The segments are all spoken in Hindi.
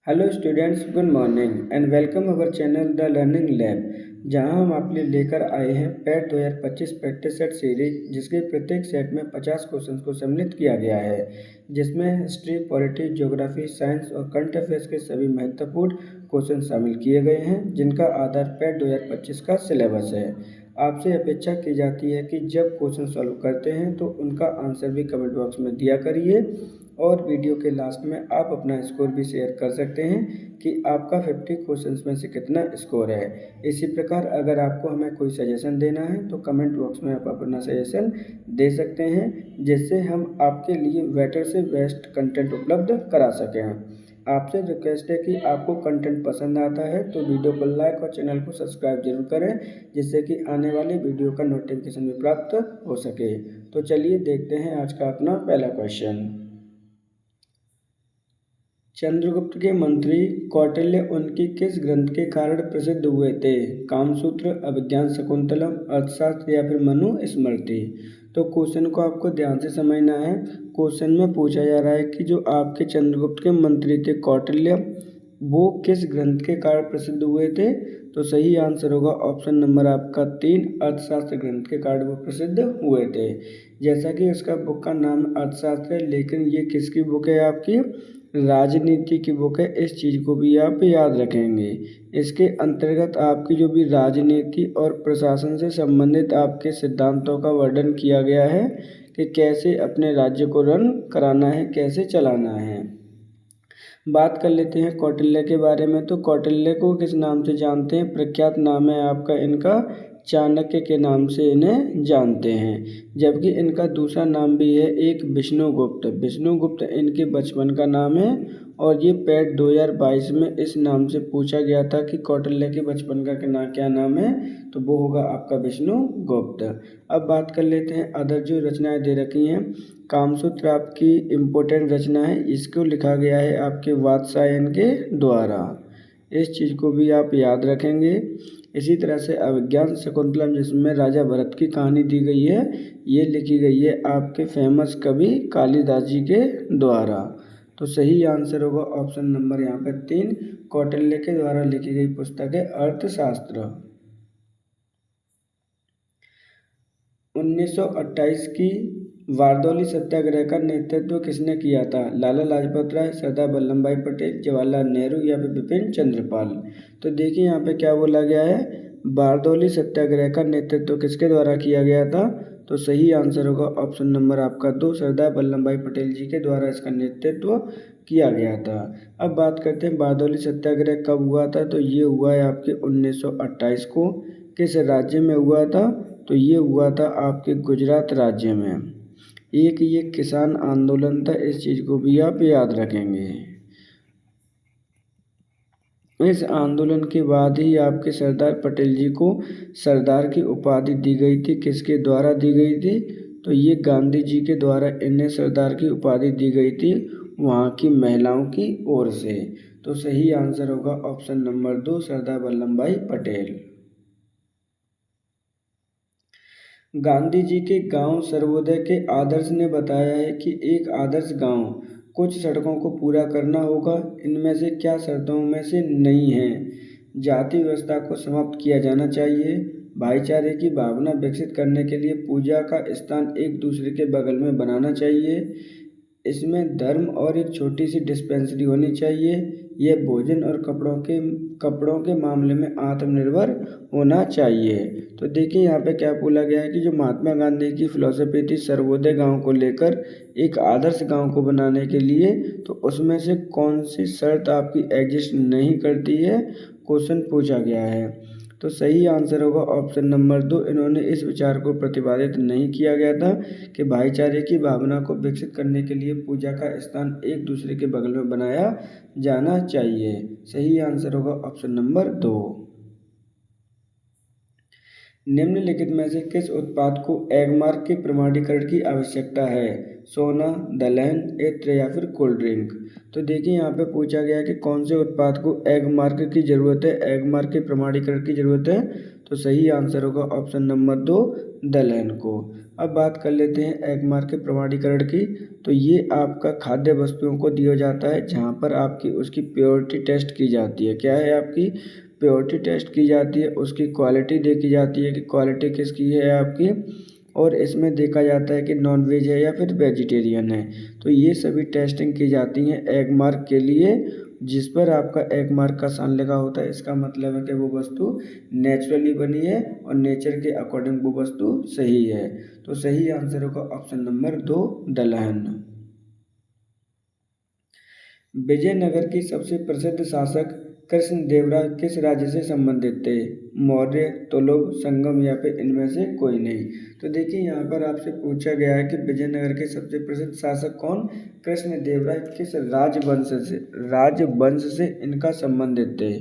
Hello students, good morning and welcome our channel the learning lab, जहां हम आपके लिए लेकर आए हैं पैट 2025 प्रैक्टिस सेट सीरीज, जिसके प्रत्येक सेट में 50 क्वेश्चंस को सम्मिलित किया गया है, जिसमें हिस्ट्री, पॉलिटी, ज्योग्राफी, साइंस और करंट अफेयर्स के सभी महत्वपूर्ण क्वेश्चन शामिल किए गए हैं, जिनका आधार पैट 2025 का सिलेबस है। आपसे अपेक्षा की जाती है कि जब क्वेश्चन सॉल्व करते हैं तो उनका आंसर भी कमेंट बॉक्स में दिया करिए और वीडियो के लास्ट में आप अपना स्कोर भी शेयर कर सकते हैं कि आपका 50 क्वेश्चंस में से कितना स्कोर है। इसी प्रकार अगर आपको हमें कोई सजेशन देना है तो कमेंट बॉक्स में आप अपना सजेशन दे सकते हैं, जिससे हम आपके लिए बेटर से बेस्ट कंटेंट उपलब्ध करा सकें। आपसे रिक्वेस्ट है कि आपको कंटेंट पसंद आता है तो वीडियो को लाइक और चैनल को सब्सक्राइब जरूर करें, जिससे कि आने वाले वीडियो का नोटिफिकेशन भी प्राप्त हो सके। तो चलिए देखते हैं आज का अपना पहला क्वेश्चन। चंद्रगुप्त के मंत्री कौटिल्य उनकी किस ग्रंथ के कारण प्रसिद्ध हुए थे? कामसूत्र, अभिज्ञान शकुंतलम, अर्थशास्त्र या फिर मनु स्मृति। तो क्वेश्चन को आपको ध्यान से समझना है। क्वेश्चन में पूछा जा रहा है कि जो आपके चंद्रगुप्त के मंत्री थे कौटिल्य, वो किस ग्रंथ के कारण प्रसिद्ध हुए थे? तो सही आंसर होगा ऑप्शन नंबर आपका 3, अर्थशास्त्र ग्रंथ के कारण वो प्रसिद्ध हुए थे। जैसा कि उसका बुक का नाम अर्थशास्त्र है, लेकिन ये किसकी बुक है? आपकी राजनीति की बुक है। इस चीज़ को भी आप याद रखेंगे। इसके अंतर्गत आपकी जो भी राजनीति और प्रशासन से संबंधित आपके सिद्धांतों का वर्णन किया गया है कि कैसे अपने राज्य को रन कराना है, कैसे चलाना है। बात कर लेते हैं कौटिल्य के बारे में। तो कौटिल्य को किस नाम से जानते हैं? प्रख्यात नाम है आपका इनका चाणक्य के नाम से इन्हें जानते हैं, जबकि इनका दूसरा नाम भी है एक विष्णुगुप्त। विष्णुगुप्त इनके बचपन का नाम है और ये पैट 2022 में इस नाम से पूछा गया था कि कौटिल्य के बचपन का क्या नाम है, तो वो होगा आपका विष्णुगुप्त। अब बात कर लेते हैं अदर जो रचनाएं दे रखी हैं। कामसूत्र आपकी इम्पोर्टेंट रचना है, इसको लिखा गया है आपके वात्स्यायन के द्वारा। इस चीज़ को भी आप याद रखेंगे। इसी तरह से अभिज्ञान शकुंतलम, जिसमें राजा भरत की कहानी दी गई है, ये लिखी गई है आपके फेमस कवि कालिदास जी के द्वारा। तो सही आंसर होगा ऑप्शन नंबर यहाँ पे 3, कौटिल्य के द्वारा लिखी गई पुस्तक है अर्थशास्त्र। 1928 की बारदौली सत्याग्रह का नेतृत्व किसने किया था? लाला लाजपत राय, सरदार वल्लभ भाई पटेल, जवाहरलाल नेहरू या फिर बिपिन चंद्रपाल। तो देखिए यहाँ पे क्या बोला गया है, बारदौली सत्याग्रह का नेतृत्व किसके द्वारा किया गया था? तो सही आंसर होगा ऑप्शन नंबर आपका 2, सरदार वल्लभ भाई पटेल जी के द्वारा इसका नेतृत्व किया गया था। अब बात करते हैं बारदौली सत्याग्रह कब हुआ था? तो ये हुआ है आपके 1928 को। किस राज्य में हुआ था? तो ये हुआ था आपके गुजरात राज्य में। एक ये किसान आंदोलन था, इस चीज़ को भी आप याद रखेंगे। इस आंदोलन के बाद ही आपके सरदार पटेल जी को सरदार की उपाधि दी गई थी। किसके द्वारा दी गई थी? तो ये गांधी जी के द्वारा इन्हें सरदार की उपाधि दी गई थी, वहाँ की महिलाओं की ओर से। तो सही आंसर होगा ऑप्शन नंबर 2, सरदार वल्लभ भाई पटेल। गांधी जी के गांव सर्वोदय के आदर्श ने बताया है कि एक आदर्श गांव कुछ शर्तों को पूरा करना होगा। इनमें से क्या शर्तों में से नहीं है? जाति व्यवस्था को समाप्त किया जाना चाहिए, भाईचारे की भावना विकसित करने के लिए पूजा का स्थान एक दूसरे के बगल में बनाना चाहिए, इसमें धर्म और एक छोटी सी डिस्पेंसरी होनी चाहिए, यह भोजन और कपड़ों के मामले में आत्मनिर्भर होना चाहिए। तो देखिए यहाँ पे क्या बोला गया है कि जो महात्मा गांधी की फिलॉसफी थी सर्वोदय गांव को लेकर एक आदर्श गांव को बनाने के लिए, तो उसमें से कौन सी शर्त आपकी एग्जिस्ट नहीं करती है, क्वेश्चन पूछा गया है। तो सही आंसर होगा ऑप्शन नंबर 2, इन्होंने इस विचार को प्रतिपादित नहीं किया गया था कि भाईचारे की भावना को विकसित करने के लिए पूजा का स्थान एक दूसरे के बगल में बनाया जाना चाहिए। सही आंसर होगा ऑप्शन नंबर 2। निम्नलिखित में से किस उत्पाद को एगमार्क के प्रमाणीकरण की आवश्यकता है? सोना, दलहन, इत्र या फिर कोल्ड ड्रिंक। तो देखिए यहाँ पे पूछा गया है कि कौन से उत्पाद को एगमार्क की ज़रूरत है, एगमार्क के प्रमाणीकरण की ज़रूरत है। तो सही आंसर होगा ऑप्शन नंबर 2, दलहन को। अब बात कर लेते हैं एगमार्क के प्रमाणीकरण की। तो ये आपका खाद्य वस्तुओं को दिया जाता है जहाँ पर आपकी उसकी प्योरिटी टेस्ट की जाती है। क्या है आपकी प्योरिटी टेस्ट की जाती है, उसकी क्वालिटी देखी जाती है कि क्वालिटी किसकी है आपकी, और इसमें देखा जाता है कि नॉन वेज है या फिर वेजिटेरियन है। तो ये सभी टेस्टिंग की जाती हैं एग मार्क के लिए, जिस पर आपका एग मार्क का साइन लगा होता है। इसका मतलब है कि वो वस्तु नेचुरली बनी है और नेचर के अकॉर्डिंग वो वस्तु सही है। तो सही आंसर होगा ऑप्शन नंबर 2, दलहन। विजयनगर की सबसे प्रसिद्ध शासक कृष्णदेवराय किस राज्य से संबंधित थे? मौर्य, तुलुक, संगम या फिर इनमें से कोई नहीं। तो देखिए यहाँ पर आपसे पूछा गया है कि विजयनगर के सबसे प्रसिद्ध शासक कौन? कृष्णदेवराय किस राजवंश से इनका संबंधित थे।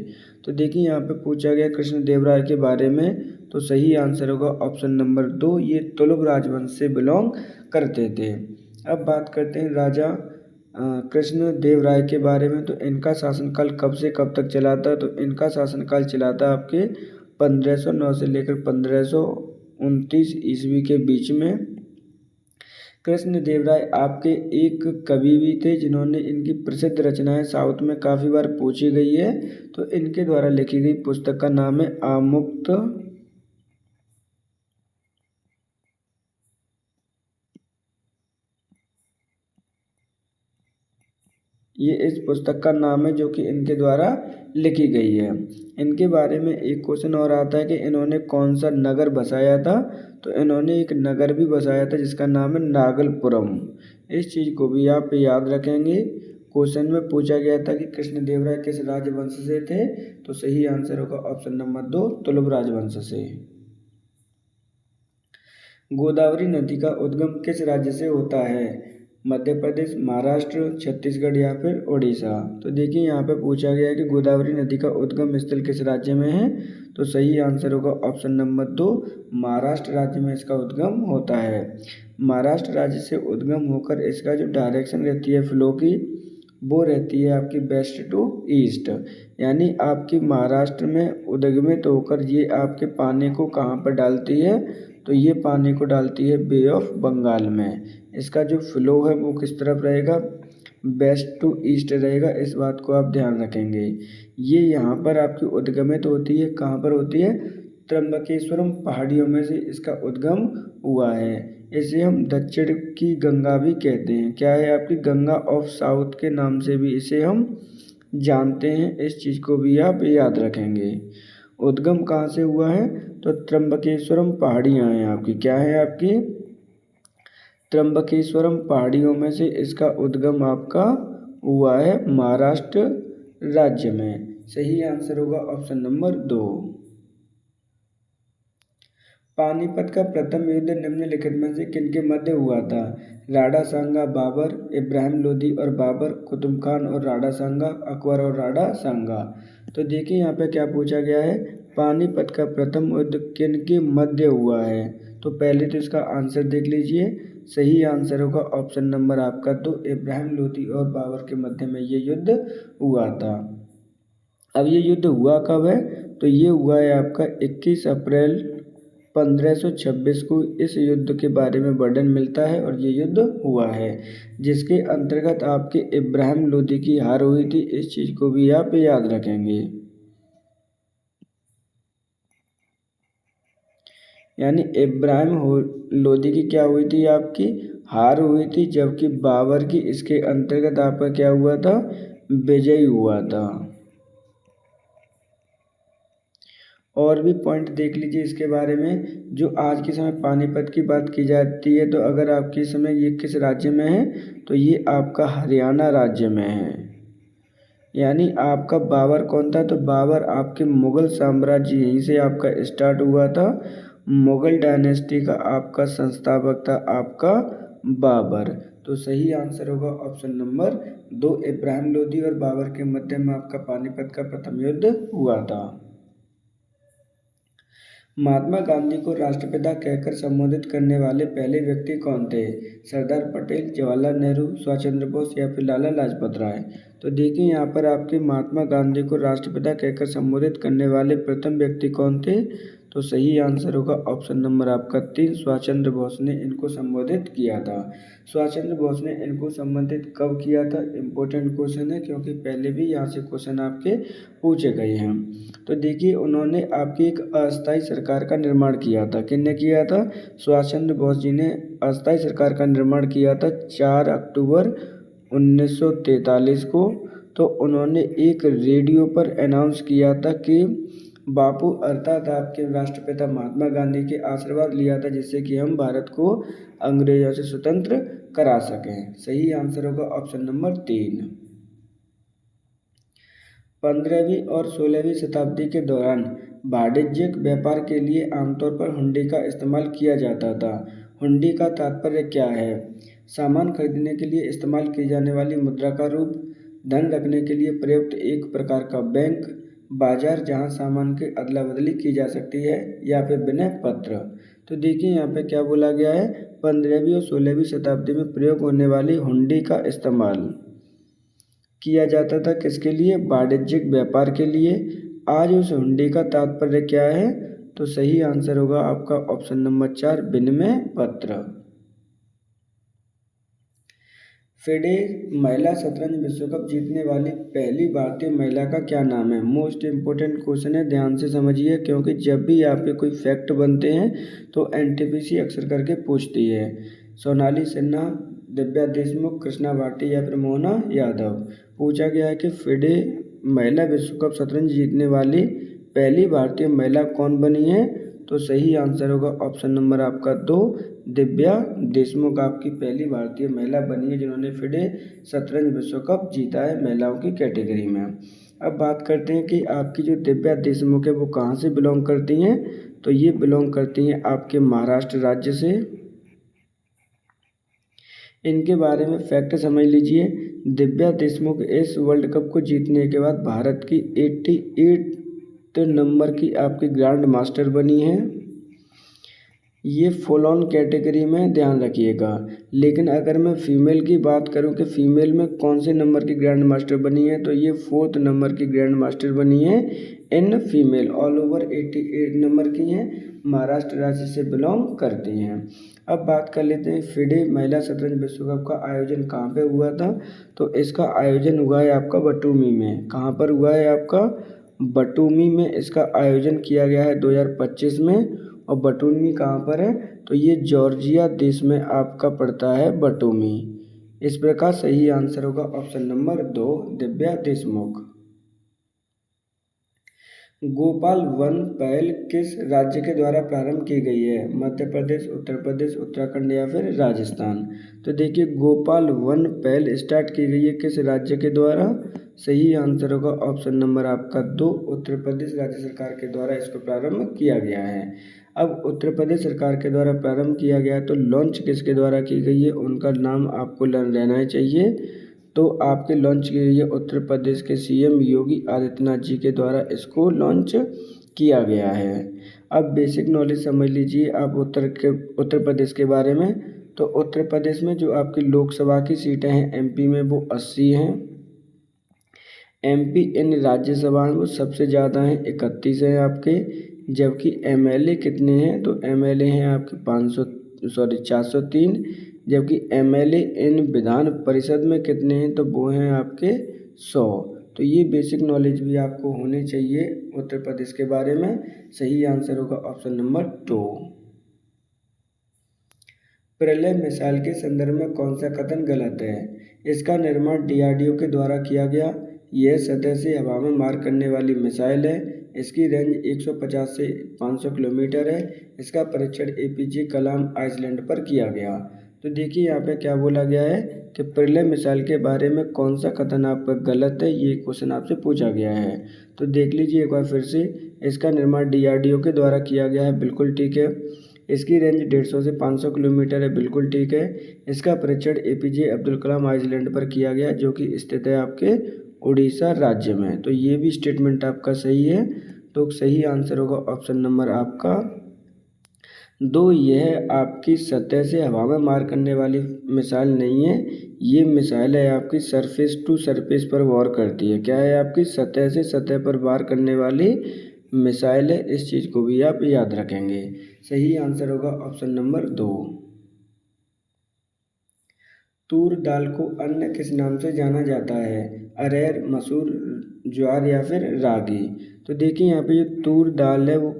तो देखिए यहाँ पे पूछा गया कृष्णदेवराय के बारे में। तो सही आंसर होगा ऑप्शन नंबर 2, ये तुलुक राजवंश से बिलोंग करते थे। अब बात करते हैं राजा कृष्ण देव राय के बारे में। तो इनका शासनकाल कब से कब तक चला था? तो इनका शासनकाल चला था आपके 1509 से लेकर 1529 ईस्वी के बीच में। कृष्ण देव राय आपके एक कवि भी थे जिन्होंने इनकी प्रसिद्ध रचनाएं साउथ में काफ़ी बार पूछी गई है। तो इनके द्वारा लिखी गई पुस्तक का नाम है आमुक्त। ये इस पुस्तक का नाम है जो कि इनके द्वारा लिखी गई है। इनके बारे में एक क्वेश्चन और आता है कि इन्होंने कौन सा नगर बसाया था। तो इन्होंने एक नगर भी बसाया था जिसका नाम है नागलपुरम। इस चीज़ को भी आप याद रखेंगे। क्वेश्चन में पूछा गया था कि कृष्णदेवराय किस राजवंश से थे। तो सही आंसर होगा ऑप्शन नंबर 2, तुलुक राजवंश से। गोदावरी नदी का उद्गम किस राज्य से होता है? मध्य प्रदेश, महाराष्ट्र, छत्तीसगढ़ या फिर उड़ीसा। तो देखिए यहाँ पे पूछा गया है कि गोदावरी नदी का उद्गम स्थल किस राज्य में है। तो सही आंसर होगा ऑप्शन नंबर 2, महाराष्ट्र राज्य में इसका उद्गम होता है। महाराष्ट्र राज्य से उद्गम होकर इसका जो डायरेक्शन रहती है फ्लो की, वो रहती है आपकी वेस्ट टू ईस्ट। यानी आपकी महाराष्ट्र में उद्गमित होकर ये आपके पानी को कहाँ पर डालती है? तो ये पानी को डालती है बे ऑफ बंगाल में। इसका जो फ्लो है वो किस तरफ रहेगा? वेस्ट टू ईस्ट रहेगा। इस बात को आप ध्यान रखेंगे। ये यहाँ पर आपकी उद्गमित होती है, कहाँ पर होती है? त्र्यंबकेश्वरम पहाड़ियों में से इसका उद्गम हुआ है। इसे हम दक्षिण की गंगा भी कहते हैं। क्या है आपकी गंगा ऑफ साउथ के नाम से भी इसे हम जानते हैं। इस चीज़ को भी आप याद रखेंगे। उद्गम कहाँ से हुआ है? तो त्र्यंबकेश्वरम पहाड़ियाँ हैं आपकी। क्या है आपकी? त्र्यंबकेश्वरम पहाड़ियों में से इसका उद्गम आपका हुआ है महाराष्ट्र राज्य में। सही आंसर होगा ऑप्शन नंबर 2। पानीपत का प्रथम युद्ध निम्नलिखित में से किनके मध्य हुआ था? राणा सांगा, बाबर, इब्राहिम लोदी और बाबर, कुतुब खान और राणा सांगा, अकबर और राणा सांगा। तो देखिए यहाँ पे क्या पूछा गया है, पानीपत का प्रथम युद्ध किनके मध्य हुआ है। तो पहले तो इसका आंसर देख लीजिए। सही आंसर होगा ऑप्शन नंबर आपका 2, इब्राहिम लोदी और बाबर के मध्य में ये युद्ध हुआ था। अब ये युद्ध हुआ कब है? तो ये हुआ है आपका 21 अप्रैल 1526 को। इस युद्ध के बारे में वर्णन मिलता है और ये युद्ध हुआ है जिसके अंतर्गत आपके इब्राहिम लोदी की हार हुई थी। इस चीज़ को भी आप याद रखेंगे। यानी इब्राहिम लोदी की क्या हुई थी? आपकी हार हुई थी, जबकि बाबर की इसके अंतर्गत आपका क्या हुआ था? विजय हुआ था। और भी पॉइंट देख लीजिए इसके बारे में। जो आज के समय पानीपत की बात की जाती है, तो अगर आपके समय ये किस राज्य में है? तो ये आपका हरियाणा राज्य में है। यानी आपका बाबर कौन था? तो बाबर आपके मुग़ल साम्राज्य यहीं से आपका स्टार्ट हुआ था। मुग़ल डायनेस्टी का आपका संस्थापक था आपका बाबर। तो सही आंसर होगा ऑप्शन नंबर 2, इब्राहिम लोदी और बाबर के मध्य में आपका पानीपत का प्रथम युद्ध हुआ था। महात्मा गांधी को राष्ट्रपिता कहकर संबोधित करने वाले पहले व्यक्ति कौन थे? सरदार पटेल, जवाहरलाल नेहरू, सुभाष चंद्र बोस या फिर लाला लाजपत राय। तो देखिए यहाँ पर आपके महात्मा गांधी को राष्ट्रपिता कहकर संबोधित करने वाले प्रथम व्यक्ति कौन थे? तो सही आंसर होगा ऑप्शन नंबर आपका 3, सुभाष चंद्र बोस ने इनको संबोधित किया था। सुभाष चंद्र बोस ने इनको संबोधित कब किया था? इम्पोर्टेंट क्वेश्चन है, क्योंकि पहले भी यहाँ से क्वेश्चन आपके पूछे गए हैं। तो देखिए उन्होंने आपकी एक अस्थायी सरकार का निर्माण किया था। किसने किया था? सुभाष चंद्र बोस जी ने अस्थायी सरकार का निर्माण किया था 4 अक्टूबर 1943 को। तो उन्होंने एक रेडियो पर अनाउंस किया था कि बापू अर्थात आपके राष्ट्रपिता महात्मा गांधी के आशीर्वाद लिया था, जिससे कि हम भारत को अंग्रेजों से स्वतंत्र करा सकें। सही आंसर होगा ऑप्शन नंबर 3। 15वीं और 16वीं शताब्दी के दौरान वाणिज्यिक व्यापार के लिए आमतौर पर हुंडी का इस्तेमाल किया जाता था। हुंडी का तात्पर्य क्या है? सामान खरीदने के लिए इस्तेमाल की जाने वाली मुद्रा का रूप, धन रखने के लिए प्रयुक्त एक प्रकार का बैंक, बाजार जहां सामान की अदला बदली की जा सकती है, या फिर विनय पत्र। तो देखिए यहाँ पे क्या बोला गया है? 15वीं और 16वीं शताब्दी में प्रयोग होने वाली हुंडी का इस्तेमाल किया जाता था किसके लिए? वाणिज्यिक व्यापार के लिए। आज उस हुंडी का तात्पर्य क्या है? तो सही आंसर होगा आपका ऑप्शन नंबर 4, विनिमय पत्र। फिडे महिला शतरंज विश्व कप जीतने वाली पहली भारतीय महिला का क्या नाम है? मोस्ट इम्पोर्टेंट क्वेश्चन है, ध्यान से समझिए, क्योंकि जब भी आपके कोई फैक्ट बनते हैं तो एनटीपीसी अक्सर करके पूछती है। सोनाली सिन्हा, दिव्या देशमुख, कृष्णा भाटी या फिर मोहना यादव। पूछा गया है कि फिडे महिला विश्व कप शतरंज जीतने वाली पहली भारतीय महिला कौन बनी है? तो सही आंसर होगा ऑप्शन नंबर आपका 2, दिव्या देशमुख आपकी पहली भारतीय महिला बनी है जिन्होंने फिडे शतरंज विश्व कप जीता है महिलाओं की कैटेगरी में। अब बात करते हैं कि आपकी जो दिव्या देशमुख है वो कहाँ से बिलोंग करती हैं? तो ये बिलोंग करती हैं आपके महाराष्ट्र राज्य से। इनके बारे में फैक्ट समझ लीजिए। दिव्या देशमुख इस वर्ल्ड कप को जीतने के बाद भारत की 88 नंबर की आपकी ग्रैंड मास्टर बनी है। ये फुल ऑन कैटेगरी में, ध्यान रखिएगा। लेकिन अगर मैं फीमेल की बात करूं कि फीमेल में कौन से नंबर की ग्रैंड मास्टर बनी है, तो ये 4th नंबर की ग्रैंड मास्टर बनी है in female. All over 88 number की हैं, महाराष्ट्र राज्य से बिलोंग करती हैं। अब बात कर लेते हैं फिडे महिला शतरंज विश्व कप का आयोजन कहाँ पे हुआ था? तो इसका आयोजन हुआ है आपका बटूमी में। कहाँ पर हुआ है आपका? बटूमी में इसका आयोजन किया गया है 2025 में। और बटूमी कहाँ पर है? तो ये जॉर्जिया देश में आपका पड़ता है बटूमी। इस प्रकार सही आंसर होगा option number 2, Divya Deshmukh. Gopal one पहल किस राज्य के द्वारा प्रारंभ की गई है? मध्य प्रदेश, उत्तर प्रदेश, उत्तराखंड या फिर राजस्थान। तो देखिए गोपाल वन पहल स्टार्ट की गई है किस राज्य के द्वारा? सही आंसर होगा ऑप्शन नंबर आपका 2, उत्तर प्रदेश राज्य सरकार के द्वारा इसको प्रारंभ किया गया है। अब उत्तर प्रदेश सरकार के द्वारा प्रारंभ किया गया है, तो लॉन्च किसके द्वारा की गई है उनका नाम आपको रहना ही चाहिए। तो आपके लॉन्च की गई है उत्तर प्रदेश के सीएम योगी आदित्यनाथ जी के द्वारा इसको लॉन्च किया गया है। अब बेसिक नॉलेज समझ लीजिए आप उत्तर प्रदेश के बारे में। तो उत्तर प्रदेश में जो आपकी लोकसभा की सीटें हैं एमपी में वो 80 हैं। एमपी इन राज्यसभा में वो सबसे ज़्यादा हैं, 31 हैं आपके। जबकि एमएलए कितने हैं? तो एमएलए हैं आपके 403। जबकि एमएलए इन विधान परिषद में कितने हैं? तो वो हैं आपके 100। तो ये बेसिक नॉलेज भी आपको होनी चाहिए उत्तर प्रदेश के बारे में। सही आंसर होगा ऑप्शन नंबर 2। प्रलय मिसाइल के संदर्भ में कौन सा कथन गलत है? इसका निर्माण डीआरडीओ के द्वारा किया गया। यह सतह से हवा में मार करने वाली मिसाइल है। इसकी रेंज 150 से 500 किलोमीटर है। इसका परीक्षण एपीजे कलाम आइसलैंड पर किया गया। तो देखिए यहाँ पे क्या बोला गया है कि प्रलय मिसाइल के बारे में कौन सा कथन आपका गलत है, ये क्वेश्चन आपसे पूछा गया है। तो देख लीजिए एक बार फिर से। इसका निर्माण डीआरडीओ के द्वारा किया गया है, बिल्कुल ठीक है। इसकी रेंज 150 से 500 किलोमीटर है, बिल्कुल ठीक है। इसका परीक्षण एपीजे अब्दुल कलाम आइसलैंड पर किया गया जो कि स्थित है आपके उड़ीसा राज्य में। तो ये भी स्टेटमेंट आपका सही है। तो सही आंसर होगा ऑप्शन नंबर आपका 2। यह आपकी सतह से हवा में मार करने वाली मिसाइल नहीं है, ये मिसाइल है आपकी सरफेस टू सरफेस पर वार करती है। क्या है? आपकी सतह से सतह पर वार करने वाली मिसाइल है। इस चीज़ को भी आप याद रखेंगे। सही आंसर होगा ऑप्शन नंबर 2। तूर दाल को अन्य किस नाम से जाना जाता है? अरहर, मसूर, ज्वार या फिर रागी। तो देखिए यहाँ पे जो तूर दाल है वो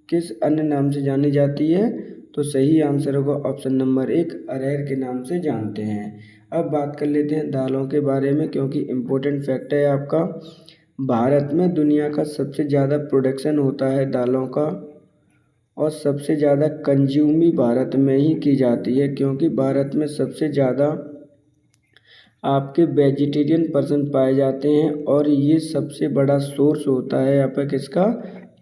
किस अन्य नाम से जानी जाती है? तो सही आंसर होगा ऑप्शन नंबर 1, अरहर के नाम से जानते हैं। अब बात कर लेते हैं दालों के बारे में, क्योंकि इम्पोर्टेंट फैक्ट है आपका। भारत में दुनिया का सबसे ज़्यादा प्रोडक्शन होता है दालों का, और सबसे ज़्यादा कंज्यूम भी भारत में ही की जाती है, क्योंकि भारत में सबसे ज़्यादा आपके वेजिटेरियन पर्सन पाए जाते हैं, और ये सबसे बड़ा सोर्स होता है यहाँ पर किसका?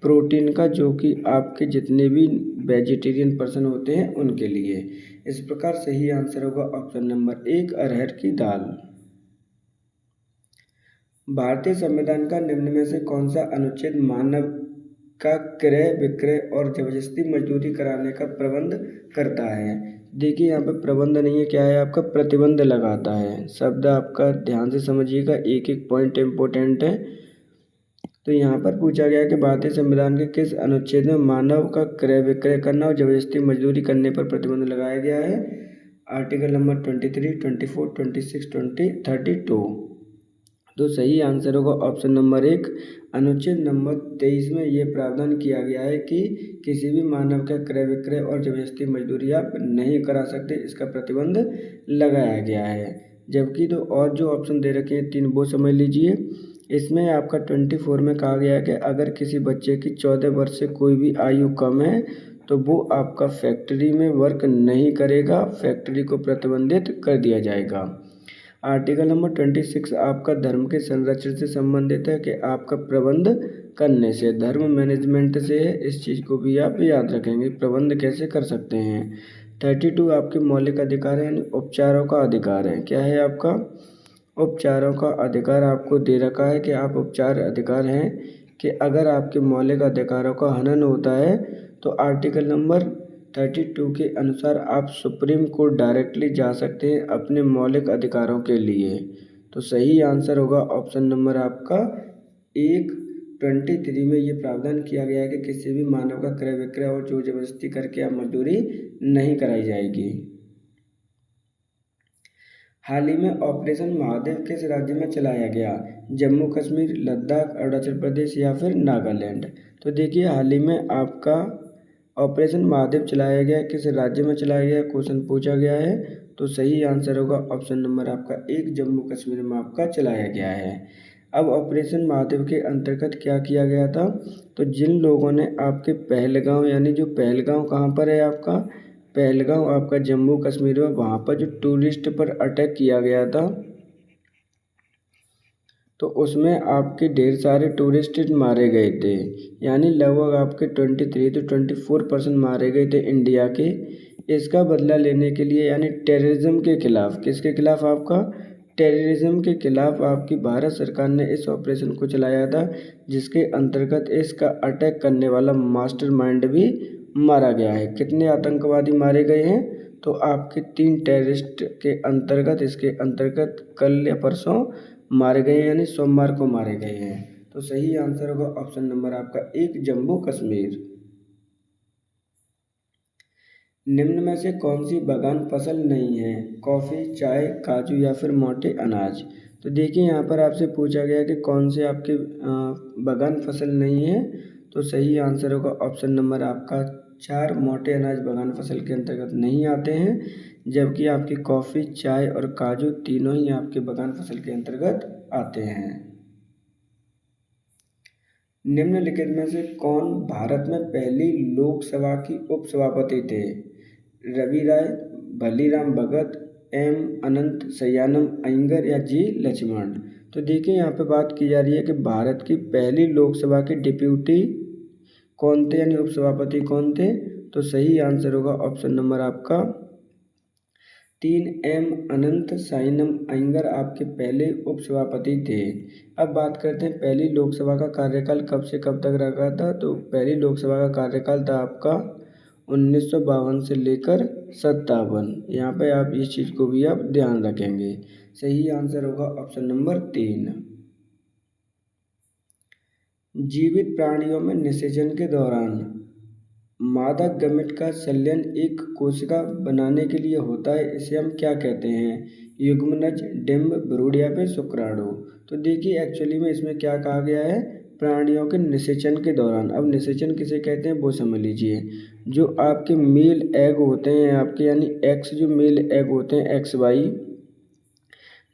प्रोटीन का, जो कि आपके जितने भी वेजिटेरियन पर्सन होते हैं उनके लिए। इस प्रकार सही आंसर होगा ऑप्शन नंबर 1, अरहर की दाल। भारतीय संविधान का निम्न में से कौन सा अनुच्छेद मानव का क्रय विक्रय और जबरदस्ती मजदूरी कराने का प्रबंध करता है? देखिए यहाँ पे प्रबंध नहीं है, क्या है आपका? प्रतिबंध लगाता है। शब्द आपका ध्यान से समझिएगा, एक एक पॉइंट इम्पोर्टेंट है। तो यहाँ पर पूछा गया कि भारतीय संविधान के किस अनुच्छेद में मानव का क्रय विक्रय करना और जबरदस्ती मजदूरी करने पर प्रतिबंध लगाया गया है? Article number 23, 24, 26, 20, 32। तो सही आंसर होगा ऑप्शन नंबर 1, अनुच्छेद नंबर 23 में ये प्रावधान किया गया है कि किसी भी मानव का क्रय विक्रय और जबरदस्ती मजदूरी आप नहीं करा सकते, इसका प्रतिबंध लगाया गया है। जबकि तो और जो ऑप्शन दे रखे हैं 3, वो समझ लीजिए। इसमें आपका 24 में कहा गया है कि अगर किसी बच्चे की 14 वर्ष से कोई भी आयु कम है तो वो आपका फैक्ट्री में वर्क नहीं करेगा, फैक्ट्री को प्रतिबंधित कर दिया जाएगा। आर्टिकल नंबर 26 आपका धर्म के संरक्षण से संबंधित है कि आपका प्रबंध करने से, धर्म मैनेजमेंट से है। इस चीज़ को भी आप याद रखेंगे, प्रबंध कैसे कर सकते हैं। 32 आपके मौलिक अधिकार है, यानी उपचारों का अधिकार है। क्या है आपका? उपचारों का अधिकार आपको दे रखा है कि आप उपचार अधिकार हैं कि अगर आपके मौलिक अधिकारों का हनन होता है तो आर्टिकल नंबर 32 के अनुसार आप सुप्रीम कोर्ट डायरेक्टली जा सकते हैं अपने मौलिक अधिकारों के लिए। तो सही आंसर होगा ऑप्शन नंबर आपका 1। 23 में ये प्रावधान किया गया है कि किसी भी मानव का क्रय विक्रय और जोर जबरदस्ती करके आप मजदूरी नहीं कराई जाएगी। हाल ही में ऑपरेशन महादेव किस राज्य में चलाया गया? जम्मू कश्मीर, लद्दाख, अरुणाचल प्रदेश या फिर नागालैंड। तो देखिए हाल ही में आपका ऑपरेशन महादेव चलाया गया, किस राज्य में चलाया गया क्वेश्चन पूछा गया है। तो सही आंसर होगा ऑप्शन नंबर आपका 1, जम्मू कश्मीर में आपका चलाया गया है। अब ऑपरेशन महादेव के अंतर्गत क्या किया गया था? तो जिन लोगों ने आपके पहलगांव, यानी जो पहलगांव कहाँ पर है आपका? पहलगांव आपका जम्मू कश्मीर में, वहाँ पर जो टूरिस्ट पर अटैक किया गया था तो उसमें आपके ढेर सारे टूरिस्ट मारे गए थे, यानी लगभग आपके 23 to 24% मारे गए थे इंडिया के। इसका बदला लेने के लिए, यानी टेररिज्म के खिलाफ, किसके खिलाफ? आपका टेररिज्म के खिलाफ आपकी भारत सरकार ने इस ऑपरेशन को चलाया था, जिसके अंतर्गत इसका अटैक करने वाला मास्टरमाइंड भी मारा गया है। कितने आतंकवादी मारे गए हैं? तो आपके 3 टेररिस्ट के अंतर्गत, इसके अंतर्गत कल या परसों मारे गए हैं, यानी सोमवार को मारे गए हैं। तो सही आंसर होगा ऑप्शन नंबर आपका 1, जम्मू कश्मीर। निम्न में से कौन सी बागान फसल नहीं है? कॉफ़ी, चाय, काजू या फिर मोटे अनाज। तो देखिए यहाँ पर आपसे पूछा गया कि कौन से आपके बागान फसल नहीं है। तो सही आंसर होगा ऑप्शन नंबर आपका 4, मोटे अनाज बागान फसल के अंतर्गत नहीं आते हैं, जबकि आपकी कॉफ़ी, चाय और काजू तीनों ही आपके बागान फसल के अंतर्गत आते हैं। निम्नलिखित में से कौन भारत में पहली लोकसभा की उपसभापति थे? रवि राय, भलीराम भगत, एम अनंत शय्यानम अयंगर या जी लक्ष्मण। तो देखिए यहाँ पे बात की जा रही है कि भारत की पहली लोकसभा के डिप्यूटी कौन थे, यानी उपसभापति कौन थे। तो सही आंसर होगा ऑप्शन नंबर आपका 3 अनंत साइनम अयंगर आपके पहले उपसभापति थे। अब बात करते हैं पहली लोकसभा का कार्यकाल कब से कब तक रखा था। तो पहली लोकसभा का कार्यकाल था आपका 1952 से लेकर 57। यहाँ पे आप इस चीज़ को भी आप ध्यान रखेंगे। सही आंसर होगा ऑप्शन नंबर 3। जीवित प्राणियों में निषेचन के दौरान मादक गमेट का संलयन एक कोशिका बनाने के लिए होता है, इसे हम क्या कहते हैं। युग्मनज, डिंब, भ्रूण या फिर शुक्राणु। तो देखिए एक्चुअली में इसमें क्या कहा गया है, प्राणियों के निषेचन के दौरान। अब निषेचन किसे कहते हैं वो समझ लीजिए। जो आपके मेल एग होते हैं आपके, यानी एक्स जो मेल एग होते हैं एक्स वाई,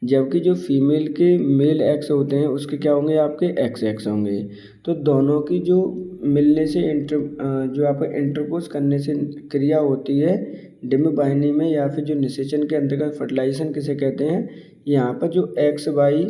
जबकि जो फीमेल के मेल एक्स होते हैं उसके क्या होंगे, आपके एक्स एक्स होंगे। तो दोनों की जो मिलने से जो आपका इंटरकोर्स करने से क्रिया होती है डिंब वाहिनी में या फिर जो निषेचन के अंतर्गत फर्टिलाइजेशन किसे कहते हैं। यहाँ पर जो एक्स वाई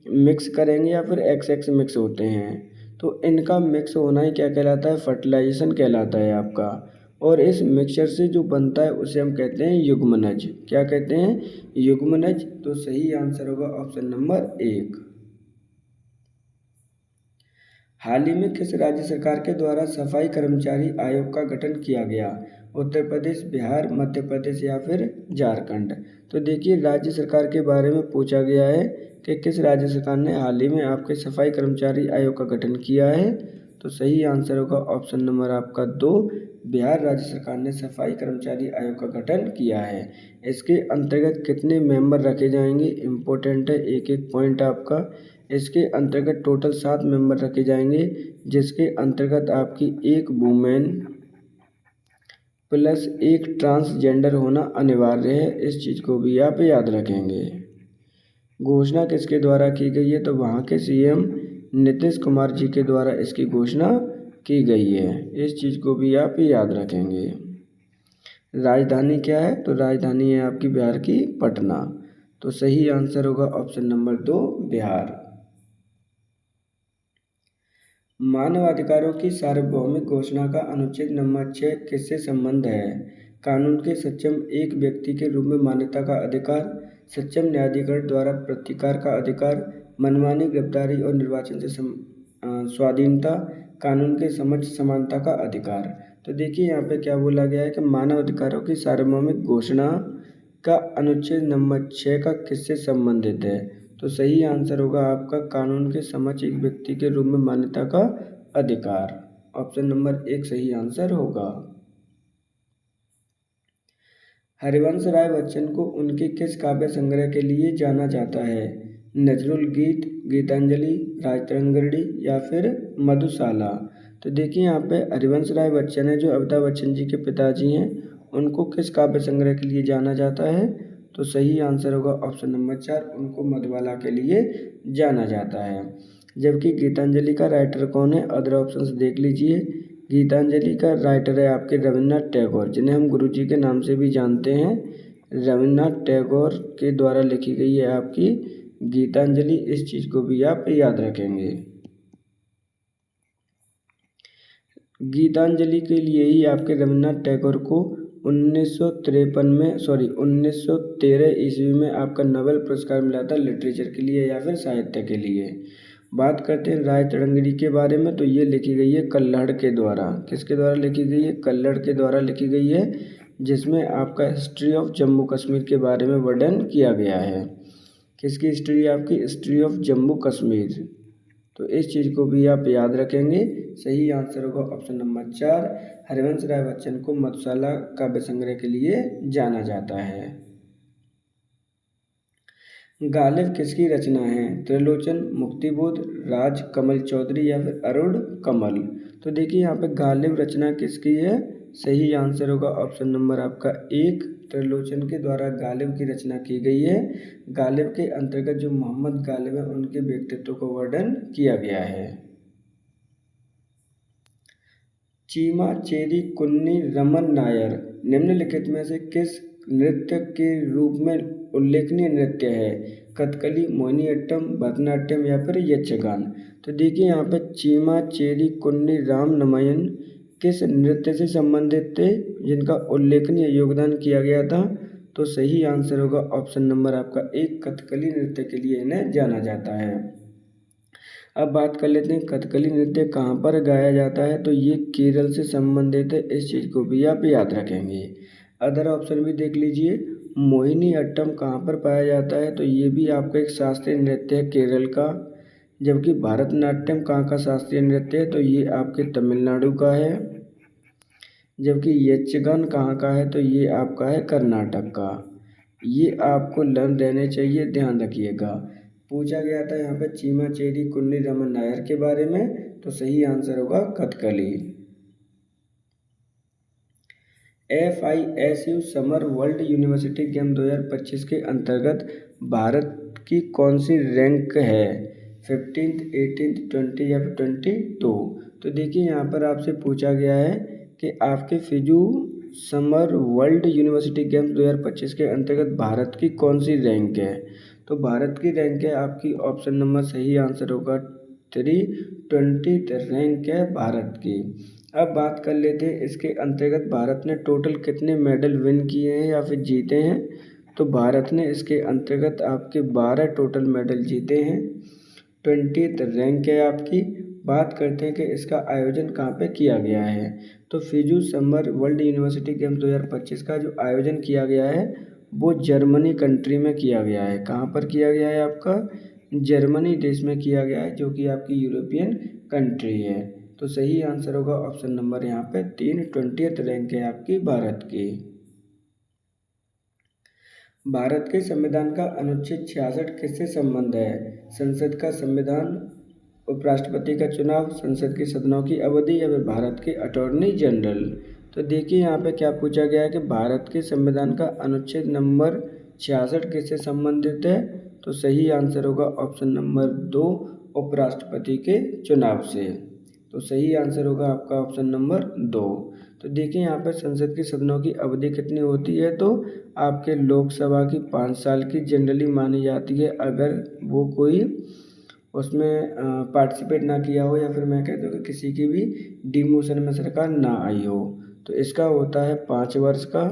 मिक्स करेंगे या फिर एक्स एक्स मिक्स होते हैं, तो इनका मिक्स होना ही क्या कहलाता है, फर्टिलाइजेशन कहलाता है आपका। और इस मिक्सचर से जो बनता है उसे हम कहते हैं युग्मनज। क्या कहते हैं, युग्मनज। तो सही आंसर होगा ऑप्शन नंबर 1। हाल ही में किस राज्य सरकार के द्वारा सफाई कर्मचारी आयोग का गठन किया गया। उत्तर प्रदेश, बिहार, मध्य प्रदेश या फिर झारखंड। तो देखिए राज्य सरकार के बारे में पूछा गया है कि किस राज्य सरकार ने हाल ही में आपके सफाई कर्मचारी आयोग का गठन किया है। तो सही आंसर होगा ऑप्शन नंबर आपका 2, बिहार राज्य सरकार ने सफाई कर्मचारी आयोग का गठन किया है। इसके अंतर्गत कितने मेंबर रखे जाएंगे, इम्पोर्टेंट है, एक एक पॉइंट आपका। इसके अंतर्गत टोटल 7 मेंबर रखे जाएंगे, जिसके अंतर्गत आपकी एक वुमेन प्लस एक ट्रांसजेंडर होना अनिवार्य है। इस चीज़ को भी आप याद रखेंगे। घोषणा किसके द्वारा की गई है, तो वहाँ के सीएम नीतीश कुमार जी के द्वारा इसकी घोषणा की गई है। इस चीज़ को भी आप याद रखेंगे। राजधानी क्या है, तो राजधानी है आपकी बिहार की पटना। तो सही आंसर होगा ऑप्शन नंबर 2, बिहार। मानवाधिकारों की सार्वभौमिक घोषणा का अनुच्छेद नंबर 6 किससे संबंध है। कानून के सक्षम एक व्यक्ति के रूप में मान्यता का अधिकार, सक्षम न्यायाधिकरण द्वारा प्रतिकार का अधिकार, मनमानी, गिरफ्तारी और निर्वाचन से स्वाधीनता, कानून के समक्ष समानता का अधिकार। तो देखिए यहाँ पे क्या बोला गया है कि मानव अधिकारों की सार्वभौमिक घोषणा का अनुच्छेद नंबर 6 का किससे संबंधित है। तो सही आंसर होगा आपका कानून के समक्ष एक व्यक्ति के रूप में मान्यता का अधिकार। ऑप्शन नंबर 1 सही आंसर होगा। हरिवंश राय बच्चन को उनके किस काव्य संग्रह के लिए जाना जाता है। नजरुल गीत, गीतांजलि, राजतरंगिणी या फिर मधुशाला। तो देखिए यहाँ पे हरिवंश राय बच्चन है जो अमिताभ बच्चन जी के पिताजी हैं, उनको किस काव्य संग्रह के लिए जाना जाता है। तो सही आंसर होगा ऑप्शन नंबर 4, उनको मधुबाला के लिए जाना जाता है। जबकि गीतांजलि का राइटर कौन है, अदर ऑप्शंस देख लीजिए। गीतांजलि का राइटर है आपके रविन्द्रनाथ टैगोर, जिन्हें हम गुरुजी के नाम से भी जानते हैं। रविन्द्रनाथ टैगोर के द्वारा लिखी गई है आपकी गीतांजलि। इस चीज़ को भी आप याद रखेंगे। गीतांजलि के लिए ही आपके रविन्द्रनाथ टैगोर को 1913 ईस्वी में आपका नोबेल पुरस्कार मिला था लिटरेचर के लिए या फिर साहित्य के लिए। बात करते हैं राजतरंगिणी के बारे में, तो ये लिखी गई है कल्हड़ के द्वारा। किसके द्वारा लिखी गई है, कल्हड़ के द्वारा लिखी गई है, जिसमें आपका हिस्ट्री ऑफ जम्मू कश्मीर के बारे में वर्णन किया गया है। किसकी हिस्ट्री, आपकी हिस्ट्री ऑफ जम्मू कश्मीर। तो इस चीज़ को भी आप याद रखेंगे। सही आंसर होगा ऑप्शन नंबर 4, हरिवंश राय बच्चन को मधुशाला काव्य संग्रह के लिए जाना जाता है। गालिब किसकी रचना है, त्रिलोचन, मुक्तिबोध, राज कमल चौधरी या फिर अरुण कमल। तो देखिए यहाँ पे गालिब रचना किसकी है, सही आंसर होगा ऑप्शन नंबर आपका 1, त्रिलोचन के द्वारा गालिब की रचना की गई है। गालिब के अंतर्गत जो मोहम्मद गालिब है उनके व्यक्तित्व को वर्णन किया गया है। चीमा चेरी कुन्नी रमन नायर निम्नलिखित में से किस नृत्य के रूप में उल्लेखनीय नृत्य है। कथकली, मोहिनीअट्टम, भरतनाट्यम या फिर यक्षगान। तो देखिए यहाँ पे चीमा चेरी कुन्नी राम नमयन किस नृत्य से संबंधित थे जिनका उल्लेखनीय योगदान किया गया था। तो सही आंसर होगा ऑप्शन नंबर आपका 1, कथकली नृत्य के लिए इन्हें जाना जाता है। अब बात कर लेते हैं कथकली नृत्य कहाँ पर गाया जाता है, तो ये केरल से संबंधित है, इस चीज़ को भी आप याद रखेंगे। अदर ऑप्शन भी देख लीजिए, मोहिनी अट्टम कहाँ पर पाया जाता है, तो ये भी आपका एक शास्त्रीय नृत्य है केरल का। जबकि भारतनाट्यम कहाँ का शास्त्रीय नृत्य है, तो ये आपके तमिलनाडु का है। जबकि यक्षगान कहाँ का है, तो ये आपका है कर्नाटक का। ये आपको लर्न रहने चाहिए, ध्यान रखिएगा। पूछा गया था यहाँ पे चीमाचेरी कुन्नी रमन नायर के बारे में, तो सही आंसर होगा Kathakali. FISU summer world university game 2025 के अंतर्गत भारत की कौन सी रैंक है, 15th, 18th, 20 या फिर 22। तो देखिए यहाँ पर आपसे पूछा गया है कि आपके फिजू समर वर्ल्ड यूनिवर्सिटी गेम्स 2025 के अंतर्गत भारत की कौन सी रैंक है, तो भारत की रैंक है आपकी ऑप्शन नंबर सही आंसर होगा 320 रैंक है भारत की। अब बात कर लेते हैं इसके अंतर्गत भारत ने टोटल कितने मेडल विन किए हैं या फिर जीते हैं, तो भारत ने इसके अंतर्गत आपके 12 टोटल मेडल जीते हैं, 20th रैंक है आपकी। बात करते हैं कि इसका आयोजन कहाँ पे किया गया है, तो फिजू समर वर्ल्ड यूनिवर्सिटी गेम्स 2025 का जो आयोजन किया गया है वो जर्मनी कंट्री में किया गया है। कहाँ पर किया गया है, आपका जर्मनी देश में किया गया है, जो कि आपकी यूरोपियन कंट्री है। तो सही आंसर होगा ऑप्शन नंबर यहाँ पे 3, 20th रैंक है आपकी भारत की। भारत के संविधान का अनुच्छेद 66 किससे संबंध है, संसद का संविधान, उपराष्ट्रपति का चुनाव, संसद के सदनों की अवधि या फिर भारत के अटॉर्नी जनरल। तो देखिए यहाँ पे क्या पूछा गया है कि भारत के संविधान का अनुच्छेद नंबर 66 किससे संबंधित है, तो सही आंसर होगा ऑप्शन नंबर 2, उपराष्ट्रपति के चुनाव से। तो सही आंसर होगा आपका ऑप्शन नंबर 2। तो देखिए यहाँ पर संसद के सदनों की अवधि कितनी होती है, तो आपके लोकसभा की 5 साल की जनरली मानी जाती है, अगर वो कोई उसमें पार्टिसिपेट ना किया हो या फिर मैं कहता हूँ कि किसी की भी डिमोशन में सरकार ना आई हो, तो इसका होता है 5 वर्ष का।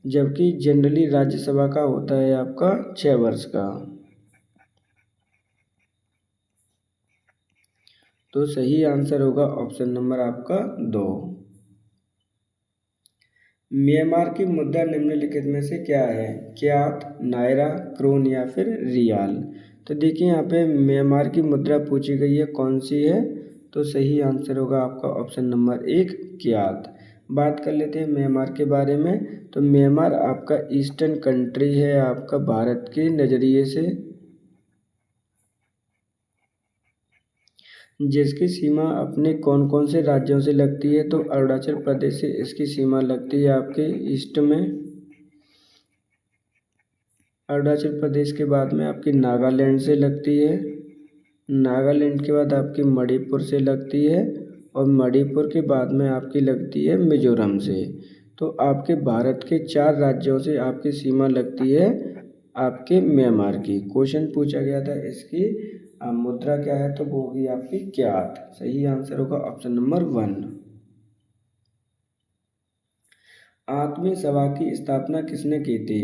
जबकि जनरली राज्यसभा का होता है आपका 6 वर्ष का। तो सही आंसर होगा ऑप्शन नंबर आपका 2। म्यांमार की मुद्रा निम्नलिखित में से क्या है, क्यात, नायरा, क्रोन या फिर रियाल। तो देखिए यहाँ पे म्यांमार की मुद्रा पूछी गई है, कौन सी है, तो सही आंसर होगा आपका ऑप्शन नंबर 1, क्यात। बात कर लेते हैं म्यांमार के बारे में, तो म्यांमार आपका ईस्टर्न कंट्री है आपका भारत के नज़रिए से, जिसकी सीमा अपने कौन कौन से राज्यों से लगती है, तो अरुणाचल प्रदेश से इसकी सीमा लगती है आपके ईस्ट में। अरुणाचल प्रदेश के बाद में आपकी नागालैंड से लगती है, नागालैंड के बाद आपकी मणिपुर से लगती है, और मणिपुर के बाद में आपकी लगती है मिजोरम से। तो आपके भारत के 4 राज्यों से आपकी सीमा लगती है आपके म्यांमार की। क्वेश्चन पूछा गया था इसकी मुद्रा क्या है, तो वो होगी आपकी क्यात। सही आंसर होगा ऑप्शन नंबर 1। आठवीं सभा की स्थापना किसने की थी,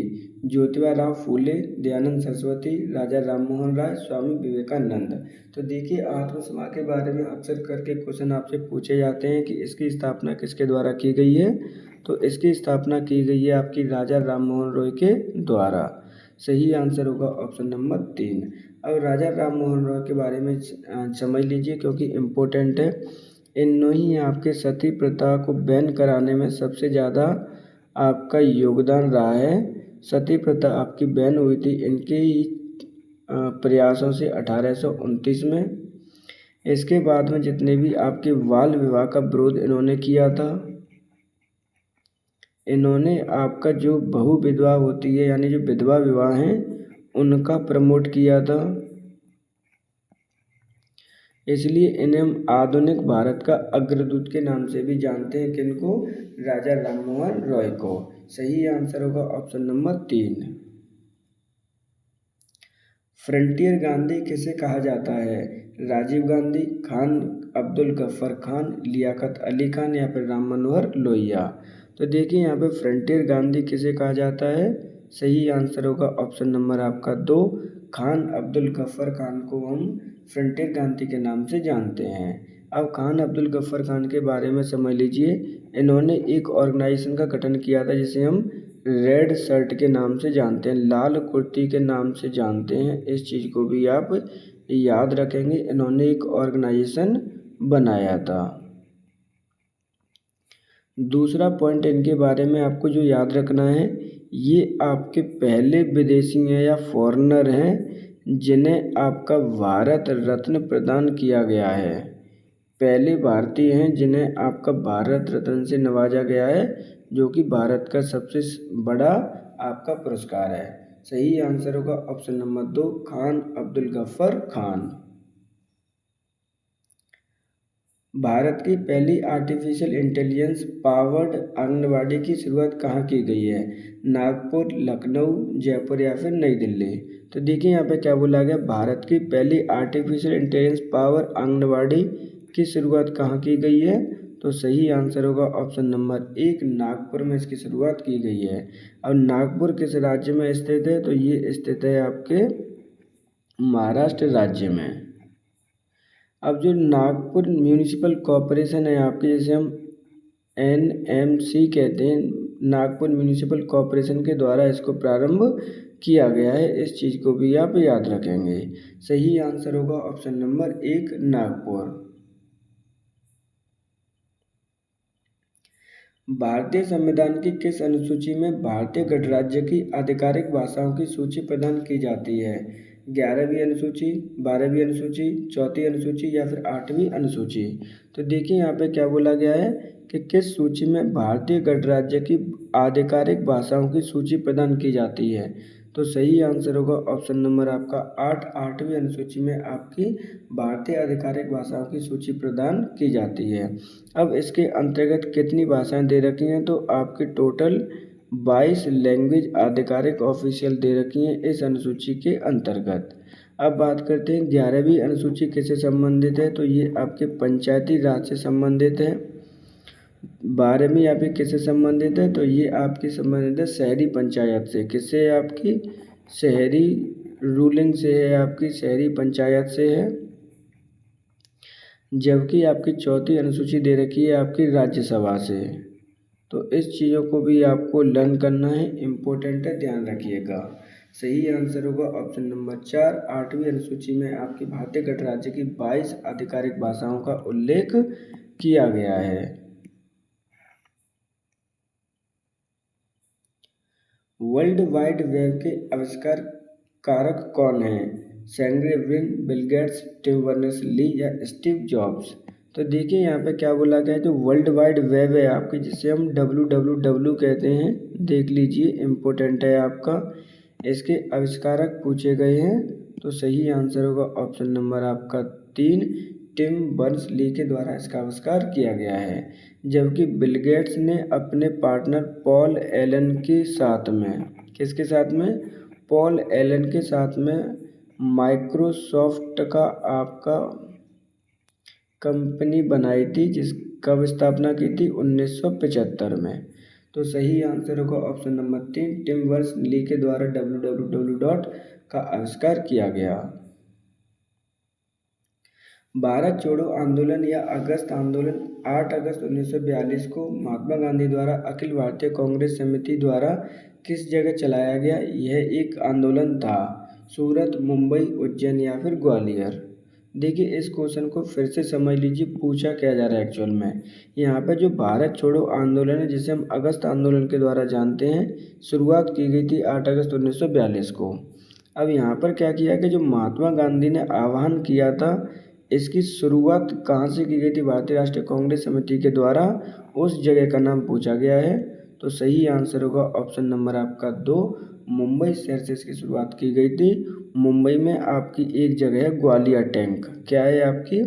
ज्योतिबा राव फूले, दयानंद सरस्वती, राजा राममोहन राय, स्वामी विवेकानंद। तो देखिए आठवीं सभा के बारे में अक्सर करके क्वेश्चन आपसे पूछे जाते हैं कि इसकी स्थापना किसके द्वारा की गई है, तो इसकी स्थापना की गई है आपकी राजा राममोहन रॉय के द्वारा। सही आंसर होगा ऑप्शन नंबर 3। अब राजा राममोहन रॉय के बारे में समझ लीजिए, क्योंकि इम्पोर्टेंट है। इन्होंने ही आपके सती प्रथा को बैन कराने में सबसे ज़्यादा आपका योगदान रहा है। सती प्रथा आपकी बैन हुई थी इनके ही प्रयासों से 1829 में। इसके बाद में जितने भी आपके बाल विवाह का विरोध इन्होंने किया था, इन्होंने आपका जो बहु विधवा होती है यानी जो विधवा विवाह हैं उनका प्रमोट किया था, इसलिए इन्हें आधुनिक भारत का अग्रदूत के नाम से भी जानते हैं। किनको, राजा राममोहन रॉय को। सही आंसर होगा ऑप्शन नंबर 3। फ्रंटियर गांधी किसे कहा जाता है, राजीव गांधी, खान अब्दुल गफ्फार खान, लियाकत अली खान या फिर राम मनोहर लोहिया। तो देखिए यहाँ पे फ्रंटियर गांधी किसे कहा जाता है, सही आंसर होगा ऑप्शन नंबर आपका 2, खान अब्दुल गफ्फार खान को हम फ्रंटियर क्रांति के नाम से जानते हैं। अब खान अब्दुल गफ्फार खान के बारे में समझ लीजिए। इन्होंने एक ऑर्गेनाइजेशन का गठन किया था जिसे हम रेड शर्ट के नाम से जानते हैं, लाल कुर्ती के नाम से जानते हैं। इस चीज़ को भी आप याद रखेंगे। इन्होंने एक ऑर्गेनाइजेशन बनाया था। दूसरा पॉइंट इनके बारे में आपको जो याद रखना है, ये आपके पहले विदेशी हैं या फॉरेनर हैं जिन्हें आपका भारत रत्न प्रदान किया गया है। पहले भारतीय हैं जिन्हें आपका भारत रत्न से नवाजा गया है, जो कि भारत का सबसे बड़ा आपका पुरस्कार है। सही आंसर होगा ऑप्शन नंबर 2, खान अब्दुल गफ्फार खान। भारत की पहली आर्टिफिशियल इंटेलिजेंस पावर्ड आंगनबाड़ी की शुरुआत कहाँ की गई है? नागपुर, लखनऊ, जयपुर या फिर नई दिल्ली। तो देखिए यहाँ पे क्या बोला गया, भारत की पहली आर्टिफिशियल इंटेलिजेंस पावर आंगनबाड़ी की शुरुआत कहाँ की गई है? तो सही आंसर होगा ऑप्शन नंबर 1, नागपुर में इसकी शुरुआत की गई है। अब नागपुर किस राज्य में स्थित है? तो ये स्थित है आपके महाराष्ट्र राज्य में। अब जो नागपुर म्यूनिसिपल कॉरपोरेशन है आपके, जैसे हम NMC कहते हैं, नागपुर म्यूनिसिपल कॉरपोरेशन के द्वारा इसको प्रारंभ किया गया है। इस चीज़ को भी आप याद रखेंगे। सही आंसर होगा ऑप्शन नंबर 1, नागपुर। भारतीय संविधान की किस अनुसूची में भारतीय गणराज्य की आधिकारिक भाषाओं की सूची प्रदान की जाती है? 11वीं अनुसूची, 12वीं अनुसूची, 4वीं अनुसूची या फिर 8वीं अनुसूची। तो देखिए यहाँ पे क्या बोला गया है कि किस सूची में भारतीय गणराज्य की आधिकारिक भाषाओं की सूची प्रदान की जाती है। तो सही आंसर होगा ऑप्शन नंबर आपका 8, 8वीं अनुसूची में आपकी भारतीय आधिकारिक भाषाओं की सूची प्रदान की जाती है। अब इसके अंतर्गत कितनी भाषाएं दे रखी हैं? तो आपकी टोटल 22 लैंग्वेज आधिकारिक ऑफिशियल दे रखी हैं इस अनुसूची के अंतर्गत। अब बात करते हैं 11वीं अनुसूची किससे संबंधित है? तो ये आपके पंचायती राज से संबंधित है। 12वीं आपकी किससे संबंधित है? तो ये आपकी संबंधित है शहरी पंचायत से। किससे है आपकी? शहरी रूलिंग से है, आपकी शहरी पंचायत से है। जबकि आपकी 4वीं अनुसूची दे रखी है आपकी राज्यसभा से। तो इस चीज़ों को भी आपको लर्न करना है, इम्पोर्टेंट है, ध्यान रखिएगा। सही आंसर होगा ऑप्शन नंबर 4, 8वीं अनुसूची में आपकी भारतीय गणराज्य की 22 आधिकारिक भाषाओं का उल्लेख किया गया है। वर्ल्ड वाइड वेब के आविष्कार कारक कौन है? Sergey Brin, Bill Gates, Tim Berners-Lee या स्टीव जॉब्स। तो देखिए यहाँ पे क्या बोला गया है, जो वर्ल्ड वाइड वेब है आपकी, जिसे हम WWW कहते हैं, देख लीजिए, इम्पोर्टेंट है आपका। इसके आविष्कारक पूछे गए हैं। तो सही आंसर होगा ऑप्शन नंबर आपका 3, टिम बर्नर्स-ली के द्वारा इसका आविष्कार किया गया है। जबकि बिल गेट्स ने अपने पार्टनर पॉल एलन के साथ में, किसके साथ में? पॉल एलन के साथ में माइक्रोसॉफ्ट का आपका कंपनी बनाई थी, जिसका स्थापना की थी 1975 में। तो सही आंसर होगा ऑप्शन नंबर 3, टिम बर्नर्स-ली के द्वारा www का आविष्कार किया गया। भारत छोड़ो आंदोलन या अगस्त आंदोलन 8 अगस्त 1942 को महात्मा गांधी द्वारा अखिल भारतीय कांग्रेस समिति द्वारा किस जगह चलाया गया? यह एक आंदोलन था। सूरत, मुंबई, उज्जैन या फिर ग्वालियर। देखिए इस क्वेश्चन को फिर से समझ लीजिए, पूछा क्या जा रहा है एक्चुअल में। यहाँ पर जो भारत छोड़ो आंदोलन है, जिसे हम अगस्त आंदोलन के द्वारा जानते हैं, शुरुआत की गई थी 8 अगस्त 1942 को। अब यहाँ पर क्या किया कि जो महात्मा गांधी ने आह्वान किया था, इसकी शुरुआत कहाँ से की गई थी? भारतीय राष्ट्रीय कांग्रेस समिति के द्वारा। उस जगह का नाम पूछा गया है। तो सही आंसर होगा ऑप्शन नंबर आपका 2, मुंबई शहर से इसकी शुरुआत की गई थी। मुंबई में आपकी एक जगह है ग्वालियर टैंक। क्या है आपकी?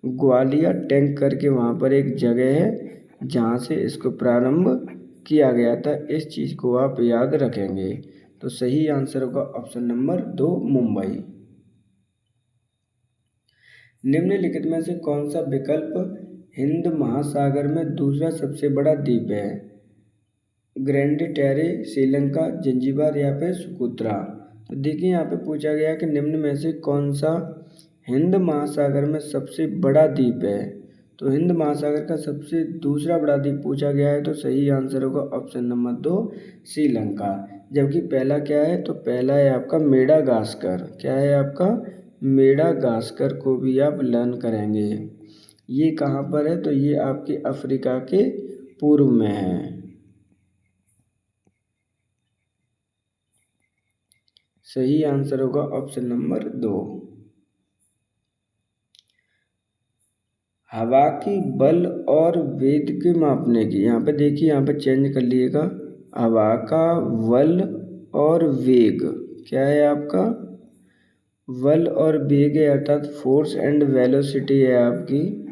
ग्वालियर टैंक करके वहाँ पर एक जगह है जहाँ से इसको प्रारंभ किया गया था। इस चीज़ को आप याद रखेंगे। तो सही आंसर होगा ऑप्शन नंबर 2, मुंबई। निम्नलिखित में से कौन सा विकल्प हिंद महासागर में दूसरा सबसे बड़ा द्वीप है? ग्रैंड टेरे, श्रीलंका, जंजीबार या फिर सुकुत्रा। तो देखिए यहाँ पे पूछा गया कि निम्न में से कौन सा हिंद महासागर में सबसे बड़ा द्वीप है। तो हिंद महासागर का सबसे दूसरा बड़ा द्वीप पूछा गया है, तो सही आंसर होगा ऑप्शन नंबर 2 श्रीलंका। जबकि पहला क्या है, तो पहला है आपका मेडागास्कर। क्या है आपका? मेडागास्कर को भी आप लर्न करेंगे। ये कहाँ पर है, तो ये आपके अफ्रीका के पूर्व में है। सही आंसर होगा ऑप्शन नंबर 2। हवा की बल और वेग के मापने की, यहाँ पे देखिए, यहाँ पे चेंज कर लीजिएगा। हवा का बल और वेग क्या है आपका? बल और वेग है, अर्थात फोर्स एंड वेलोसिटी है आपकी।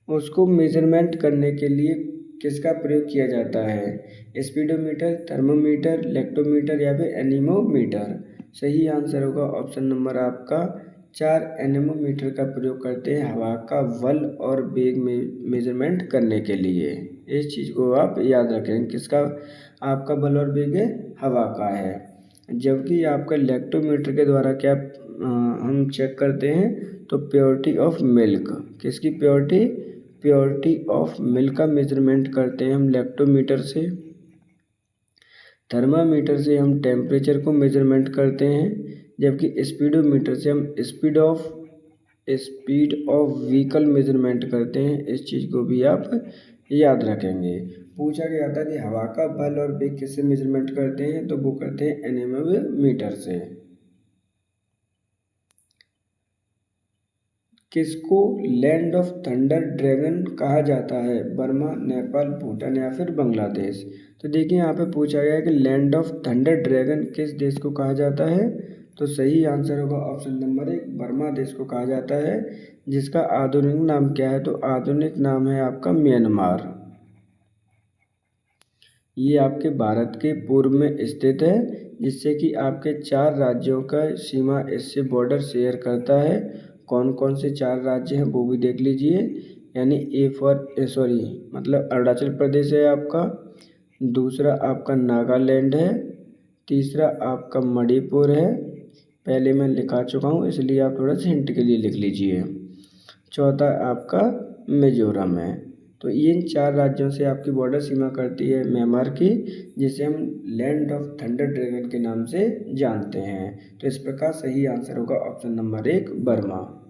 उसको मेजरमेंट करने के लिए किसका प्रयोग किया जाता है? स्पीडोमीटर, थर्मोमीटर, लेक्टोमीटर या फिर एनीमोमीटर। सही आंसर होगा ऑप्शन नंबर आपका 4 एनीमोमीटर का प्रयोग करते हैं हवा का बल और वेग में मेजरमेंट करने के लिए। इस चीज़ को आप याद रखें, किसका आपका बल और वेग है? हवा का है। जबकि आपका लेक्टोमीटर के द्वारा क्या हम चेक करते हैं, तो प्योरिटी ऑफ मिल्क। किसकी प्योरिटी? प्योरिटी ऑफ मिल्क का मेजरमेंट करते हैं हम लेक्टोमीटर से। थर्मामीटर से हम टेम्परेचर को मेजरमेंट करते हैं, जबकि स्पीडोमीटर से हम स्पीड ऑफ व्हीकल मेजरमेंट करते हैं। इस चीज़ को भी आप याद रखेंगे। पूछा गया था कि हवा का बल और वेग किससे मेजरमेंट करते हैं, तो वो करते हैं एनीमोमीटर से। किसको लैंड ऑफ थंडर ड्रैगन कहा जाता है? बर्मा, नेपाल, भूटान या फिर बांग्लादेश। तो देखिए यहाँ पे पूछा गया है कि लैंड ऑफ थंडर ड्रैगन किस देश को कहा जाता है, तो सही आंसर होगा ऑप्शन नंबर 1 बर्मा देश को कहा जाता है। जिसका आधुनिक नाम क्या है, तो आधुनिक नाम है आपका म्यांमार। ये आपके भारत के पूर्व में स्थित है, जिससे कि आपके 4 राज्यों का सीमा इससे बॉर्डर शेयर करता है। कौन कौन से 4 राज्य हैं वो भी देख लीजिए। यानी मतलब अरुणाचल प्रदेश है आपका, दूसरा आपका नागालैंड है, तीसरा आपका मणिपुर है। पहले मैं लिखा चुका हूँ, इसलिए आप थोड़ा सा हिंट के लिए लिख लीजिए। चौथा आपका मिजोरम है। तो इन 4 राज्यों से आपकी बॉर्डर सीमा करती है म्यांमार की, जिसे हम लैंड ऑफ थंडर ड्रैगन के नाम से जानते हैं। तो इस प्रकार सही आंसर होगा ऑप्शन नंबर 1 बर्मा।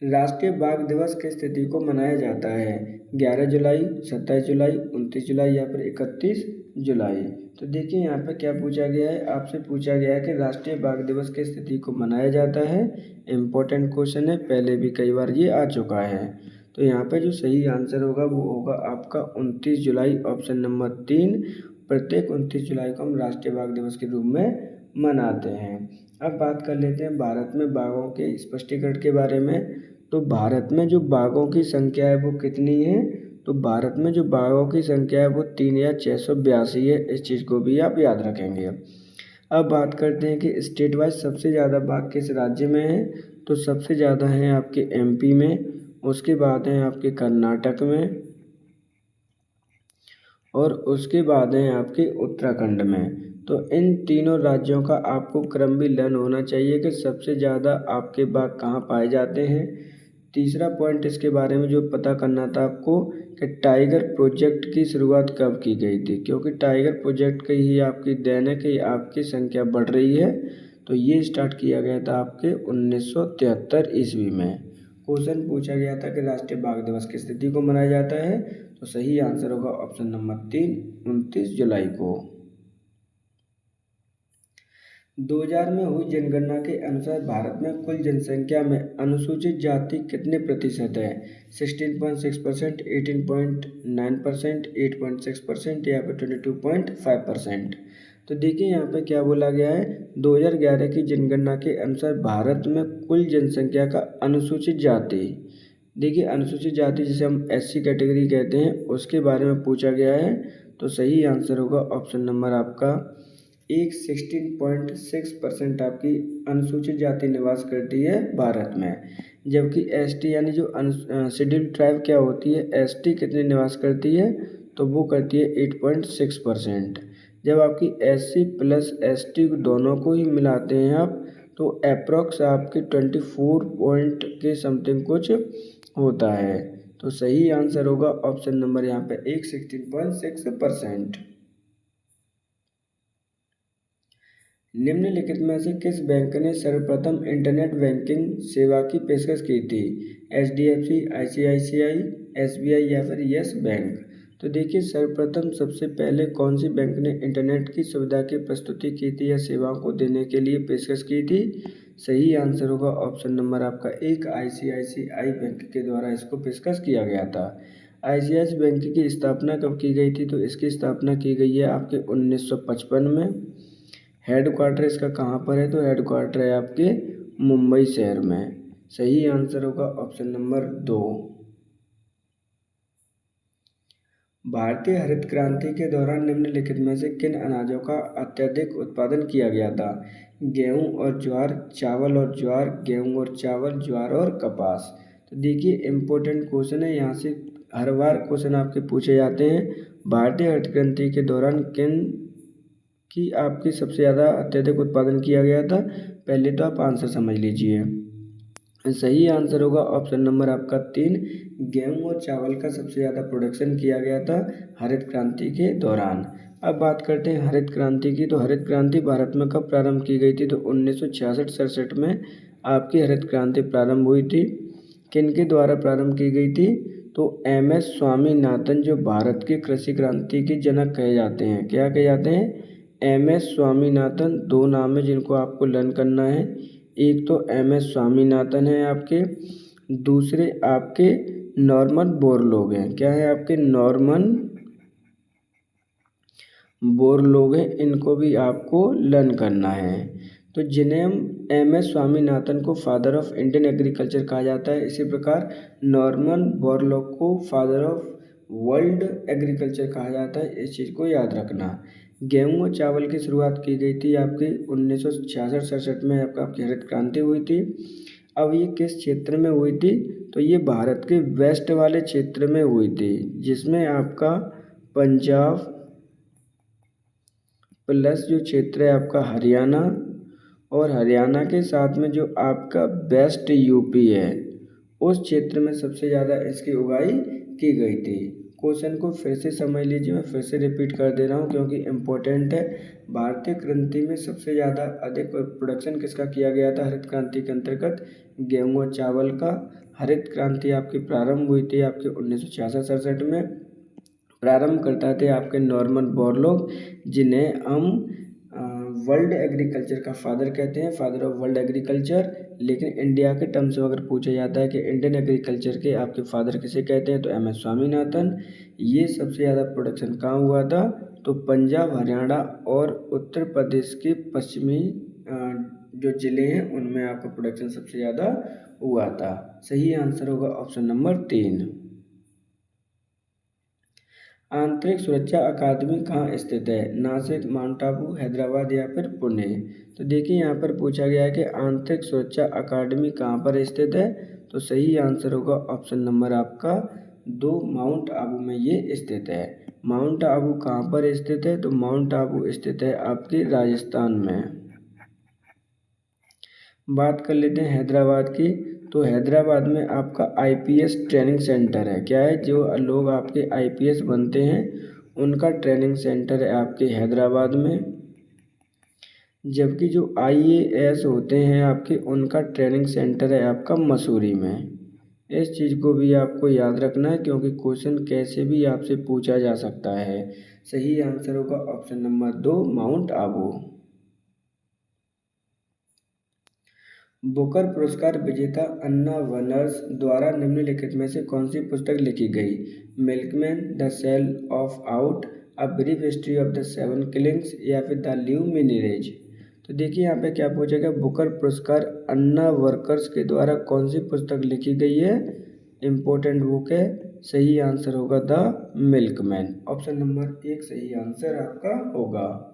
राष्ट्रीय बाघ दिवस किस तिथि को मनाया जाता है? 11 जुलाई, 27 जुलाई, 29 जुलाई या फिर 31 जुलाई। तो देखिए यहाँ पे क्या पूछा गया है, आपसे पूछा गया है कि राष्ट्रीय बाघ दिवस किस तिथि को मनाया जाता है। इम्पोर्टेंट क्वेश्चन है, पहले भी कई बार ये आ चुका है। तो यहाँ पे जो सही आंसर होगा वो होगा आपका 29 जुलाई, ऑप्शन नंबर 3। प्रत्येक 29 जुलाई को हम राष्ट्रीय बाघ दिवस के रूप में मनाते हैं। अब बात कर लेते हैं भारत में बाघों के स्पष्टीकरण के बारे में। तो भारत में जो बाघों की संख्या है वो कितनी है, तो भारत में जो बाघों की संख्या है वो 3682 है। इस चीज़ को भी आप याद रखेंगे। अब बात करते हैं कि स्टेट वाइज सबसे ज़्यादा बाघ किस राज्य में है, तो सबसे ज़्यादा है आपके एमपी में, उसके बाद है आपके कर्नाटक में, और उसके बाद है आपके उत्तराखंड में। तो इन तीनों राज्यों का आपको क्रम भी लर्न होना चाहिए कि सबसे ज़्यादा आपके बाघ कहाँ पाए जाते हैं। तीसरा पॉइंट इसके बारे में जो पता करना था आपको कि टाइगर प्रोजेक्ट की शुरुआत कब की गई थी, क्योंकि टाइगर प्रोजेक्ट की ही आपकी देन है कि आपकी संख्या बढ़ रही है। तो ये स्टार्ट किया गया था आपके 1973 ईस्वी में। क्वेश्चन पूछा गया था कि राष्ट्रीय बाघ दिवस किस तिथि को मनाया जाता है, तो सही आंसर होगा ऑप्शन नंबर 3 29 जुलाई को। 2000 में हुई जनगणना के अनुसार भारत में कुल जनसंख्या में अनुसूचित जाति कितने प्रतिशत है? 16.6%, 18.9%, 8.6% या फिर 22.5%। तो देखिए यहाँ पे क्या बोला गया है, 2011 की जनगणना के अनुसार भारत में कुल जनसंख्या का अनुसूचित जाति, देखिए अनुसूचित जाति जिसे हम एससी कैटेगरी कहते हैं, उसके बारे में पूछा गया है। तो सही आंसर होगा ऑप्शन नंबर आपका 16.6% आपकी अनुसूचित जाति निवास करती है भारत में। जबकि एसटी यानी जो शेड्यूल्ड ट्राइब क्या होती है, एसटी कितने निवास करती है, तो वो करती है 8.6%। जब आपकी एससी प्लस एसटी दोनों को ही मिलाते हैं आप, तो अप्रॉक्स आपके 24 पॉइंट के समथिंग कुछ होता है। तो सही आंसर होगा ऑप्शन नंबर यहाँ पे 16.6%। निम्नलिखित में से किस बैंक ने सर्वप्रथम इंटरनेट बैंकिंग सेवा की पेशकश की थी? एचडीएफसी, आईसीआईसीआई, एसबीआई या फिर यस बैंक। तो देखिए सर्वप्रथम सबसे पहले कौन सी बैंक ने इंटरनेट की सुविधा की प्रस्तुति की थी या सेवाओं को देने के लिए पेशकश की थी? सही आंसर होगा ऑप्शन नंबर आपका 1, आईसीआईसीआई बैंक के द्वारा इसको पेशकश किया गया था। आईसीआईसीआई बैंक की स्थापना कब की गई थी? तो इसकी स्थापना की गई है आपके 1955 में। हेडक्वार्टर इसका कहाँ पर है? तो हेडक्वार्टर है आपके मुंबई शहर में। सही आंसर होगा ऑप्शन नंबर 2। भारतीय हरित क्रांति के दौरान निम्नलिखित में से किन अनाजों का अत्यधिक उत्पादन किया गया था? गेहूं और ज्वार, चावल और ज्वार, गेहूं और चावल, ज्वार और कपास। तो देखिए इम्पोर्टेंट क्वेश्चन है, यहाँ से हर बार क्वेश्चन आपके पूछे जाते हैं। भारतीय हरित क्रांति के दौरान किन की आपकी सबसे ज़्यादा अत्यधिक उत्पादन किया गया था? पहले तो आप आंसर समझ लीजिए। सही आंसर होगा ऑप्शन नंबर आपका 3, गेहूं और चावल का सबसे ज़्यादा प्रोडक्शन किया गया था हरित क्रांति के दौरान। अब बात करते हैं हरित क्रांति की। तो हरित क्रांति भारत में कब प्रारंभ की गई थी? तो 1966-67 में आपकी हरित क्रांति प्रारंभ हुई थी। किन के द्वारा प्रारंभ की गई थी? तो एम.एस. स्वामीनाथन, जो भारत की कृषि क्रांति के जनक कहे जाते हैं। क्या कहे जाते हैं? एम.एस. स्वामीनाथन। दो नाम है जिनको आपको लर्न करना है। एक तो एम.एस. स्वामीनाथन है आपके, दूसरे आपके नॉर्मन बोरलॉग हैं। क्या है आपके? नॉर्मन बोरलॉग हैं। इनको भी आपको लर्न करना है। तो जिन्हें हम एम.एस. स्वामीनाथन को फादर ऑफ इंडियन एग्रीकल्चर कहा जाता है, इसी प्रकार नॉर्मन बोरलॉग को फादर ऑफ वर्ल्ड एग्रीकल्चर कहा जाता है। इस चीज़ को याद रखना। गेहूं और चावल की शुरुआत की गई थी आपकी 1966-67 में आपकी हरित क्रांति हुई थी। अब ये किस क्षेत्र में हुई थी? तो ये भारत के वेस्ट वाले क्षेत्र में हुई थी, जिसमें आपका पंजाब प्लस जो क्षेत्र है आपका हरियाणा, और हरियाणा के साथ में जो आपका वेस्ट यूपी है, उस क्षेत्र में सबसे ज़्यादा इसकी उगाई की गई थी। क्वेश्चन को फिर से समझ लीजिए, मैं फिर से रिपीट कर दे रहा हूँ क्योंकि इम्पोर्टेंट है। भारतीय क्रांति में सबसे ज़्यादा अधिक प्रोडक्शन किसका किया गया था हरित क्रांति के अंतर्गत? गेहूँ और चावल का। हरित क्रांति आपकी प्रारंभ हुई थी आपके 1966-67 में। प्रारंभ करता थे आपके नॉर्मन बोरलॉग, जिन्हें हम वर्ल्ड एग्रीकल्चर का फादर कहते हैं, फादर ऑफ वर्ल्ड एग्रीकल्चर। लेकिन इंडिया के टर्म्स में अगर पूछा जाता है कि इंडियन एग्रीकल्चर के आपके फादर किसे कहते हैं, तो एम.एस. स्वामीनाथन। ये सबसे ज़्यादा प्रोडक्शन कहाँ हुआ था? तो पंजाब, हरियाणा और उत्तर प्रदेश के पश्चिमी जो ज़िले हैं उनमें आपका प्रोडक्शन सबसे ज़्यादा हुआ था। सही आंसर होगा ऑप्शन नंबर 3। आंतरिक सुरक्षा अकादमी कहाँ स्थित है? नासिक, माउंट आबू, हैदराबाद या फिर पुणे। तो देखिए यहाँ पर पूछा गया है कि आंतरिक सुरक्षा अकादमी कहाँ पर स्थित है, तो सही आंसर होगा ऑप्शन नंबर आपका 2, माउंट आबू में ये स्थित है। माउंट आबू कहाँ पर स्थित है? तो माउंट आबू स्थित है आपके राजस्थान में। बात कर लेते हैं हैदराबाद की। तो हैदराबाद में आपका आईपीएस ट्रेनिंग सेंटर है। क्या है? जो लोग आपके आईपीएस बनते हैं उनका ट्रेनिंग सेंटर है आपके हैदराबाद में। जबकि जो आईएएस होते हैं आपके, उनका ट्रेनिंग सेंटर है आपका मसूरी में। इस चीज़ को भी आपको याद रखना है क्योंकि क्वेश्चन कैसे भी आपसे पूछा जा सकता है। सही आंसर होगा option number 2, mount Abu. Booker पुरस्कार विजेता अन्ना वनर्स द्वारा निम्नलिखित में से कौन सी पुस्तक लिखी गई? Milkman, the sell of out, a brief history of the 7 killings या फिर द ल्यूमिनेरेज। तो देखिए यहाँ पे क्या पूछा गया, बुकर पुरस्कार अन्ना वर्कर्स के द्वारा कौन सी पुस्तक लिखी गई है? इम्पोर्टेंट बुक है। सही आंसर होगा द मिल्कमैन। ऑप्शन नंबर 1 सही आंसर आपका होगा।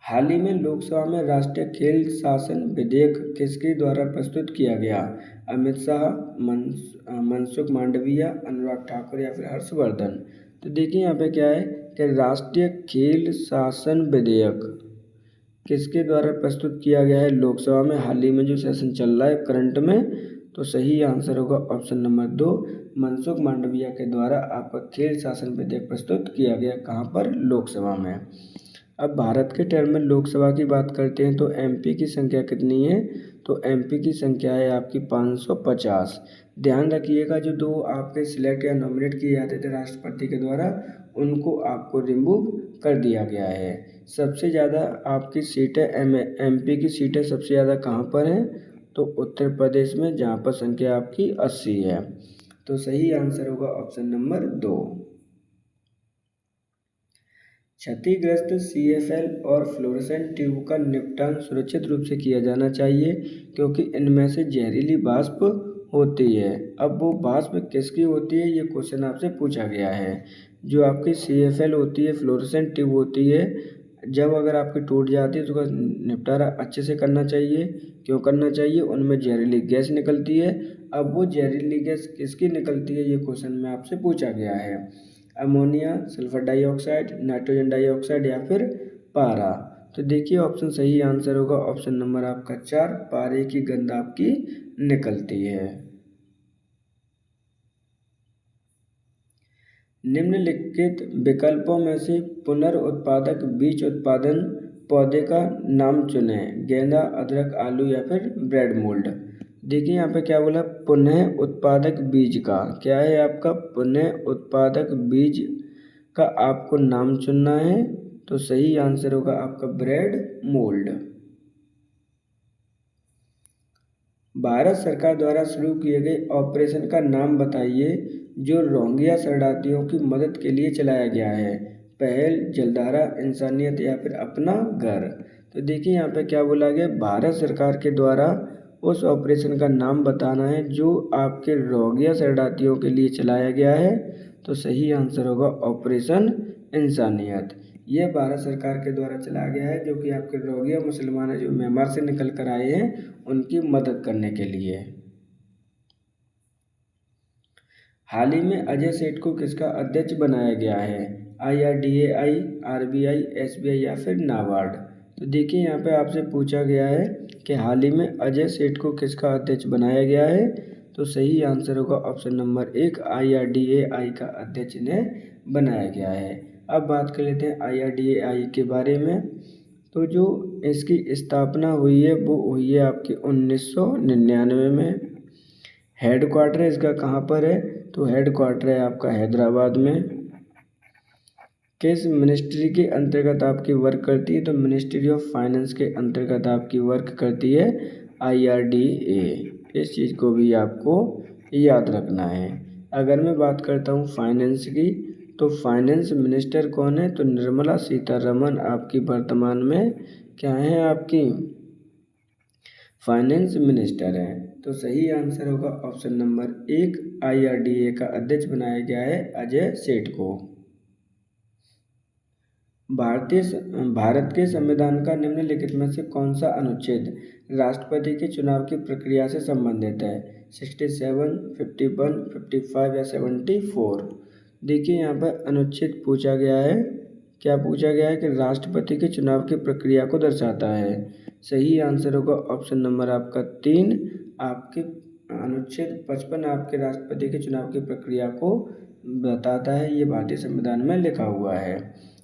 हाल ही में लोकसभा में राष्ट्रीय खेल शासन विधेयक किसके द्वारा प्रस्तुत किया गया? अमित शाह, मनसुख मांडविया, अनुराग ठाकुर या फिर हर्षवर्धन? तो देखिए यहाँ पे क्या है कि राष्ट्रीय खेल शासन विधेयक किसके द्वारा प्रस्तुत किया गया है लोकसभा में? हाल ही में जो सेशन चल रहा है करंट में, तो सही आंसर होगा ऑप्शन नंबर 2, मनसुख मांडविया के द्वारा आपका खेल शासन विधेयक प्रस्तुत किया गया। कहाँ पर? लोकसभा में। अब भारत के टर्म में लोकसभा की बात करते हैं तो एमपी की संख्या कितनी है? तो एमपी की संख्या है आपकी 550। ध्यान रखिएगा जो दो आपके सिलेक्ट या नॉमिनेट किए जाते थे राष्ट्रपति के द्वारा, उनको आपको रिमूव कर दिया गया है। सबसे ज़्यादा आपकी सीटें एमपी की सीटें सबसे ज़्यादा कहाँ पर हैं? तो उत्तर प्रदेश में, जहाँ पर संख्या आपकी 80 है। तो सही आंसर होगा ऑप्शन नंबर 2। क्षतिग्रस्त सीएफएल और फ्लोरेसेंट ट्यूब का निपटान सुरक्षित रूप से किया जाना चाहिए क्योंकि इनमें से जहरीली वाष्प होती है। अब वो वाष्प किसकी होती है, ये क्वेश्चन आपसे पूछा गया है। जो आपकी सीएफएल होती है, फ्लोरेसेंट ट्यूब होती है, जब अगर आपकी टूट जाती है तो उसका निपटारा अच्छे से करना चाहिए। क्यों करना चाहिए? उनमें जहरीली गैस निकलती है। अब वो जहरीली गैस किसकी निकलती है, ये क्वेश्चन में आपसे पूछा गया है। Ammonia, sulphur dioxide, nitrogen dioxide या फिर पारा? तो देखिए ऑप्शन सही आंसर होगा ऑप्शन नंबर आपका 4, पारे की गंध आपकी निकलती है। निम्नलिखित विकल्पों में से पुनर्उत्पादक बीज उत्पादन पौधे का नाम चुनें। गेंदा, अदरक, आलू या फिर ब्रेड मोल्ड? देखिए यहाँ पे क्या बोला, पुनः उत्पादक बीज का क्या है आपका? पुनः उत्पादक बीज का आपको नाम चुनना है। तो सही आंसर होगा आपका ब्रेड मोल्ड। भारत सरकार द्वारा शुरू किए गए ऑपरेशन का नाम बताइए जो रोहिंग्या शरणार्थियों की मदद के लिए चलाया गया है। पहल, जलधारा, इंसानियत या फिर अपना घर? तो देखिए यहाँ पे क्या बोला गया, भारत सरकार के द्वारा उस ऑपरेशन का नाम बताना है जो आपके रोहिंग्या शरणार्थियों के लिए चलाया गया है। तो सही आंसर होगा ऑपरेशन इंसानियत। यह भारत सरकार के द्वारा चलाया गया है जो कि आपके रोहिंग्या मुसलमान हैं जो म्यांमार से निकल कर आए हैं, उनकी मदद करने के लिए। हाल ही में अजय सेठ को किसका अध्यक्ष बनाया गया है? IRDAI, RBI, SBI या फिर नाबार्ड? तो देखिए यहाँ पे आपसे पूछा गया है कि हाल ही में अजय सेठ को किसका अध्यक्ष बनाया गया है। तो सही आंसर होगा ऑप्शन नंबर 1, IRDAI का अध्यक्ष इन्हें बनाया गया है। अब बात कर लेते हैं IRDAI के बारे में। तो जो इसकी स्थापना हुई है वो हुई है आपकी 1999 में। हेड क्वार्टर इसका कहाँ पर है? तो हेड क्वार्टर है आपका हैदराबाद में। किस मिनिस्ट्री के अंतर्गत आपकी वर्क करती है? तो मिनिस्ट्री ऑफ फाइनेंस के अंतर्गत आपकी वर्क करती है IRDA। इस चीज़ को भी आपको याद रखना है। अगर मैं बात करता हूँ फाइनेंस की, तो फाइनेंस मिनिस्टर कौन है? तो निर्मला सीतारमण आपकी वर्तमान में क्या है, आपकी फाइनेंस मिनिस्टर है। तो सही आंसर होगा ऑप्शन नंबर 1, IRDA का अध्यक्ष बनाया गया है अजय सेठ को। भारत के संविधान का निम्नलिखित में से कौन सा अनुच्छेद राष्ट्रपति के चुनाव की प्रक्रिया से संबंधित है? 67, 51, 55 या 74? देखिए यहाँ पर अनुच्छेद पूछा गया है, क्या पूछा गया है कि राष्ट्रपति के चुनाव की प्रक्रिया को दर्शाता है। सही आंसर होगा ऑप्शन नंबर आपका 3, आपके अनुच्छेद 55 आपके राष्ट्रपति के चुनाव की प्रक्रिया को बताता है। ये भारतीय संविधान में लिखा हुआ है।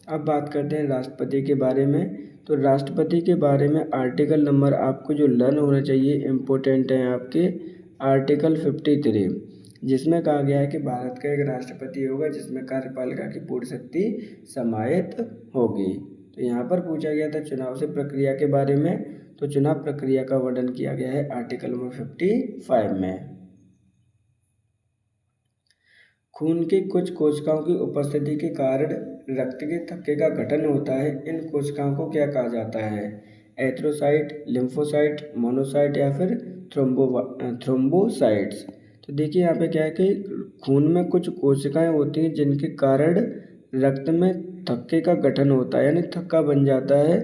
अब बात करते हैं राष्ट्रपति के बारे में। तो राष्ट्रपति के बारे में आर्टिकल नंबर आपको जो लर्न होना चाहिए, इम्पोर्टेंट है आपके आर्टिकल 53, जिसमें कहा गया है कि भारत का एक राष्ट्रपति होगा जिसमें कार्यपालिका की पूर्ण शक्ति समाहित होगी। तो यहाँ पर पूछा गया था चुनाव से प्रक्रिया के बारे में, तो चुनाव प्रक्रिया का वर्णन किया गया है आर्टिकल नंबर 55 में। खून की कुछ कोशिकाओं की उपस्थिति के कारण रक्त के थक्के का गठन होता है। इन कोशिकाओं को क्या कहा जाता है? एथ्रोसाइट, लिम्फोसाइट, मोनोसाइट या फिर थ्रोम्बोसाइट्स? तो देखिए यहाँ पे क्या है कि खून में कुछ कोशिकाएं होती हैं जिनके कारण रक्त में थक्के का गठन होता है, यानी थक्का बन जाता है।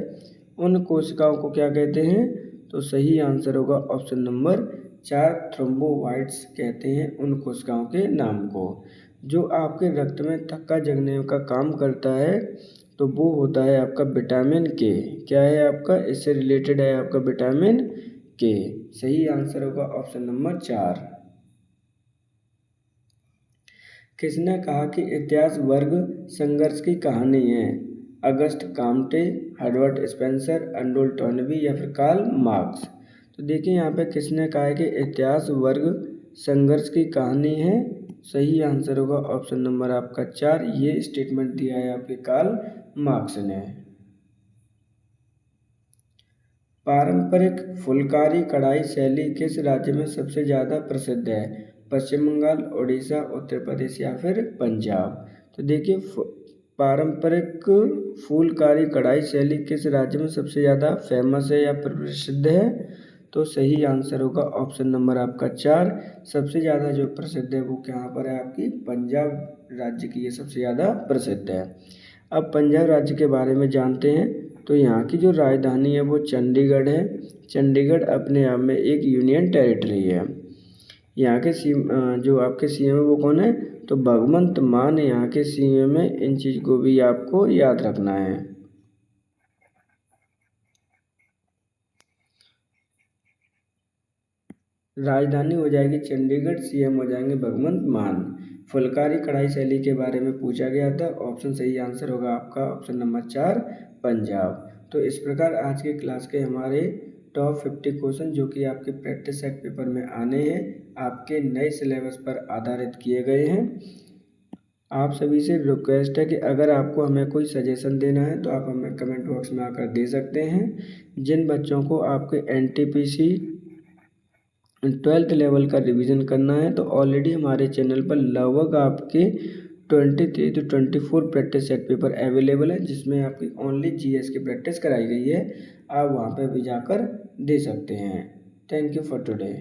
उन कोशिकाओं को क्या कहते हैं? तो सही आंसर होगा ऑप्शन नंबर 4, थ्रोम्बोसाइट्स कहते हैं उन कोशिकाओं के नाम को। जो आपके रक्त में थक्का जगने का काम करता है तो वो होता है आपका विटामिन के। क्या है आपका? इससे रिलेटेड है आपका विटामिन के। सही आंसर होगा ऑप्शन नंबर 4। किसने कहा कि इतिहास वर्ग संघर्ष की कहानी है? अगस्ट काम्टे, हर्बर्ट स्पेंसर, अनडोल टॉनबी या फिर कार्ल मार्क्स। तो देखिए यहाँ पे किसने कहा है कि इतिहास वर्ग संघर्ष की कहानी है? सही आंसर होगा ऑप्शन नंबर आपका 4। ये स्टेटमेंट दिया है आपके कार्ल मार्क्स ने। पारंपरिक फुलकारी कढ़ाई शैली किस राज्य में सबसे ज़्यादा प्रसिद्ध है? पश्चिम बंगाल, उड़ीसा, उत्तर प्रदेश या फिर पंजाब। तो देखिए पारंपरिक फुलकारी कढ़ाई शैली किस राज्य में सबसे ज़्यादा फेमस है या प्रसिद्ध है? तो सही आंसर होगा ऑप्शन नंबर आपका 4। सबसे ज़्यादा जो प्रसिद्ध है वो कहाँ पर है? आपकी पंजाब राज्य की ये सबसे ज़्यादा प्रसिद्ध है। अब पंजाब राज्य के बारे में जानते हैं। तो यहाँ की जो राजधानी है वो चंडीगढ़ है। चंडीगढ़ अपने आप में एक यूनियन टेरिटरी है। यहाँ के जो आपके सीएम है वो कौन है? तो भगवंत मान यहाँ के सीएम है। इन चीज़ को भी आपको याद रखना है। राजधानी हो जाएगी चंडीगढ़, सीएम हो जाएंगे भगवंत मान। फुलकारी कढ़ाई शैली के बारे में पूछा गया था। ऑप्शन सही आंसर होगा आपका ऑप्शन नंबर 4, पंजाब। तो इस प्रकार आज के क्लास के हमारे टॉप 50 क्वेश्चन जो कि आपके प्रैक्टिस सेट पेपर में आने हैं आपके नए सिलेबस पर आधारित किए गए हैं। आप सभी से रिक्वेस्ट है कि अगर आपको हमें कोई सजेशन देना है तो आप हमें कमेंट बॉक्स में आकर दे सकते हैं। जिन बच्चों को आपके एनटीपीसी 12th लेवल का रिवीजन करना है तो ऑलरेडी हमारे चैनल पर लगभग आपके 23 to 24 practice set paper available है जिसमें आपकी ओनली जीएस की प्रैक्टिस कराई गई है। आप वहाँ पर भी जाकर दे सकते हैं। Thank you for today.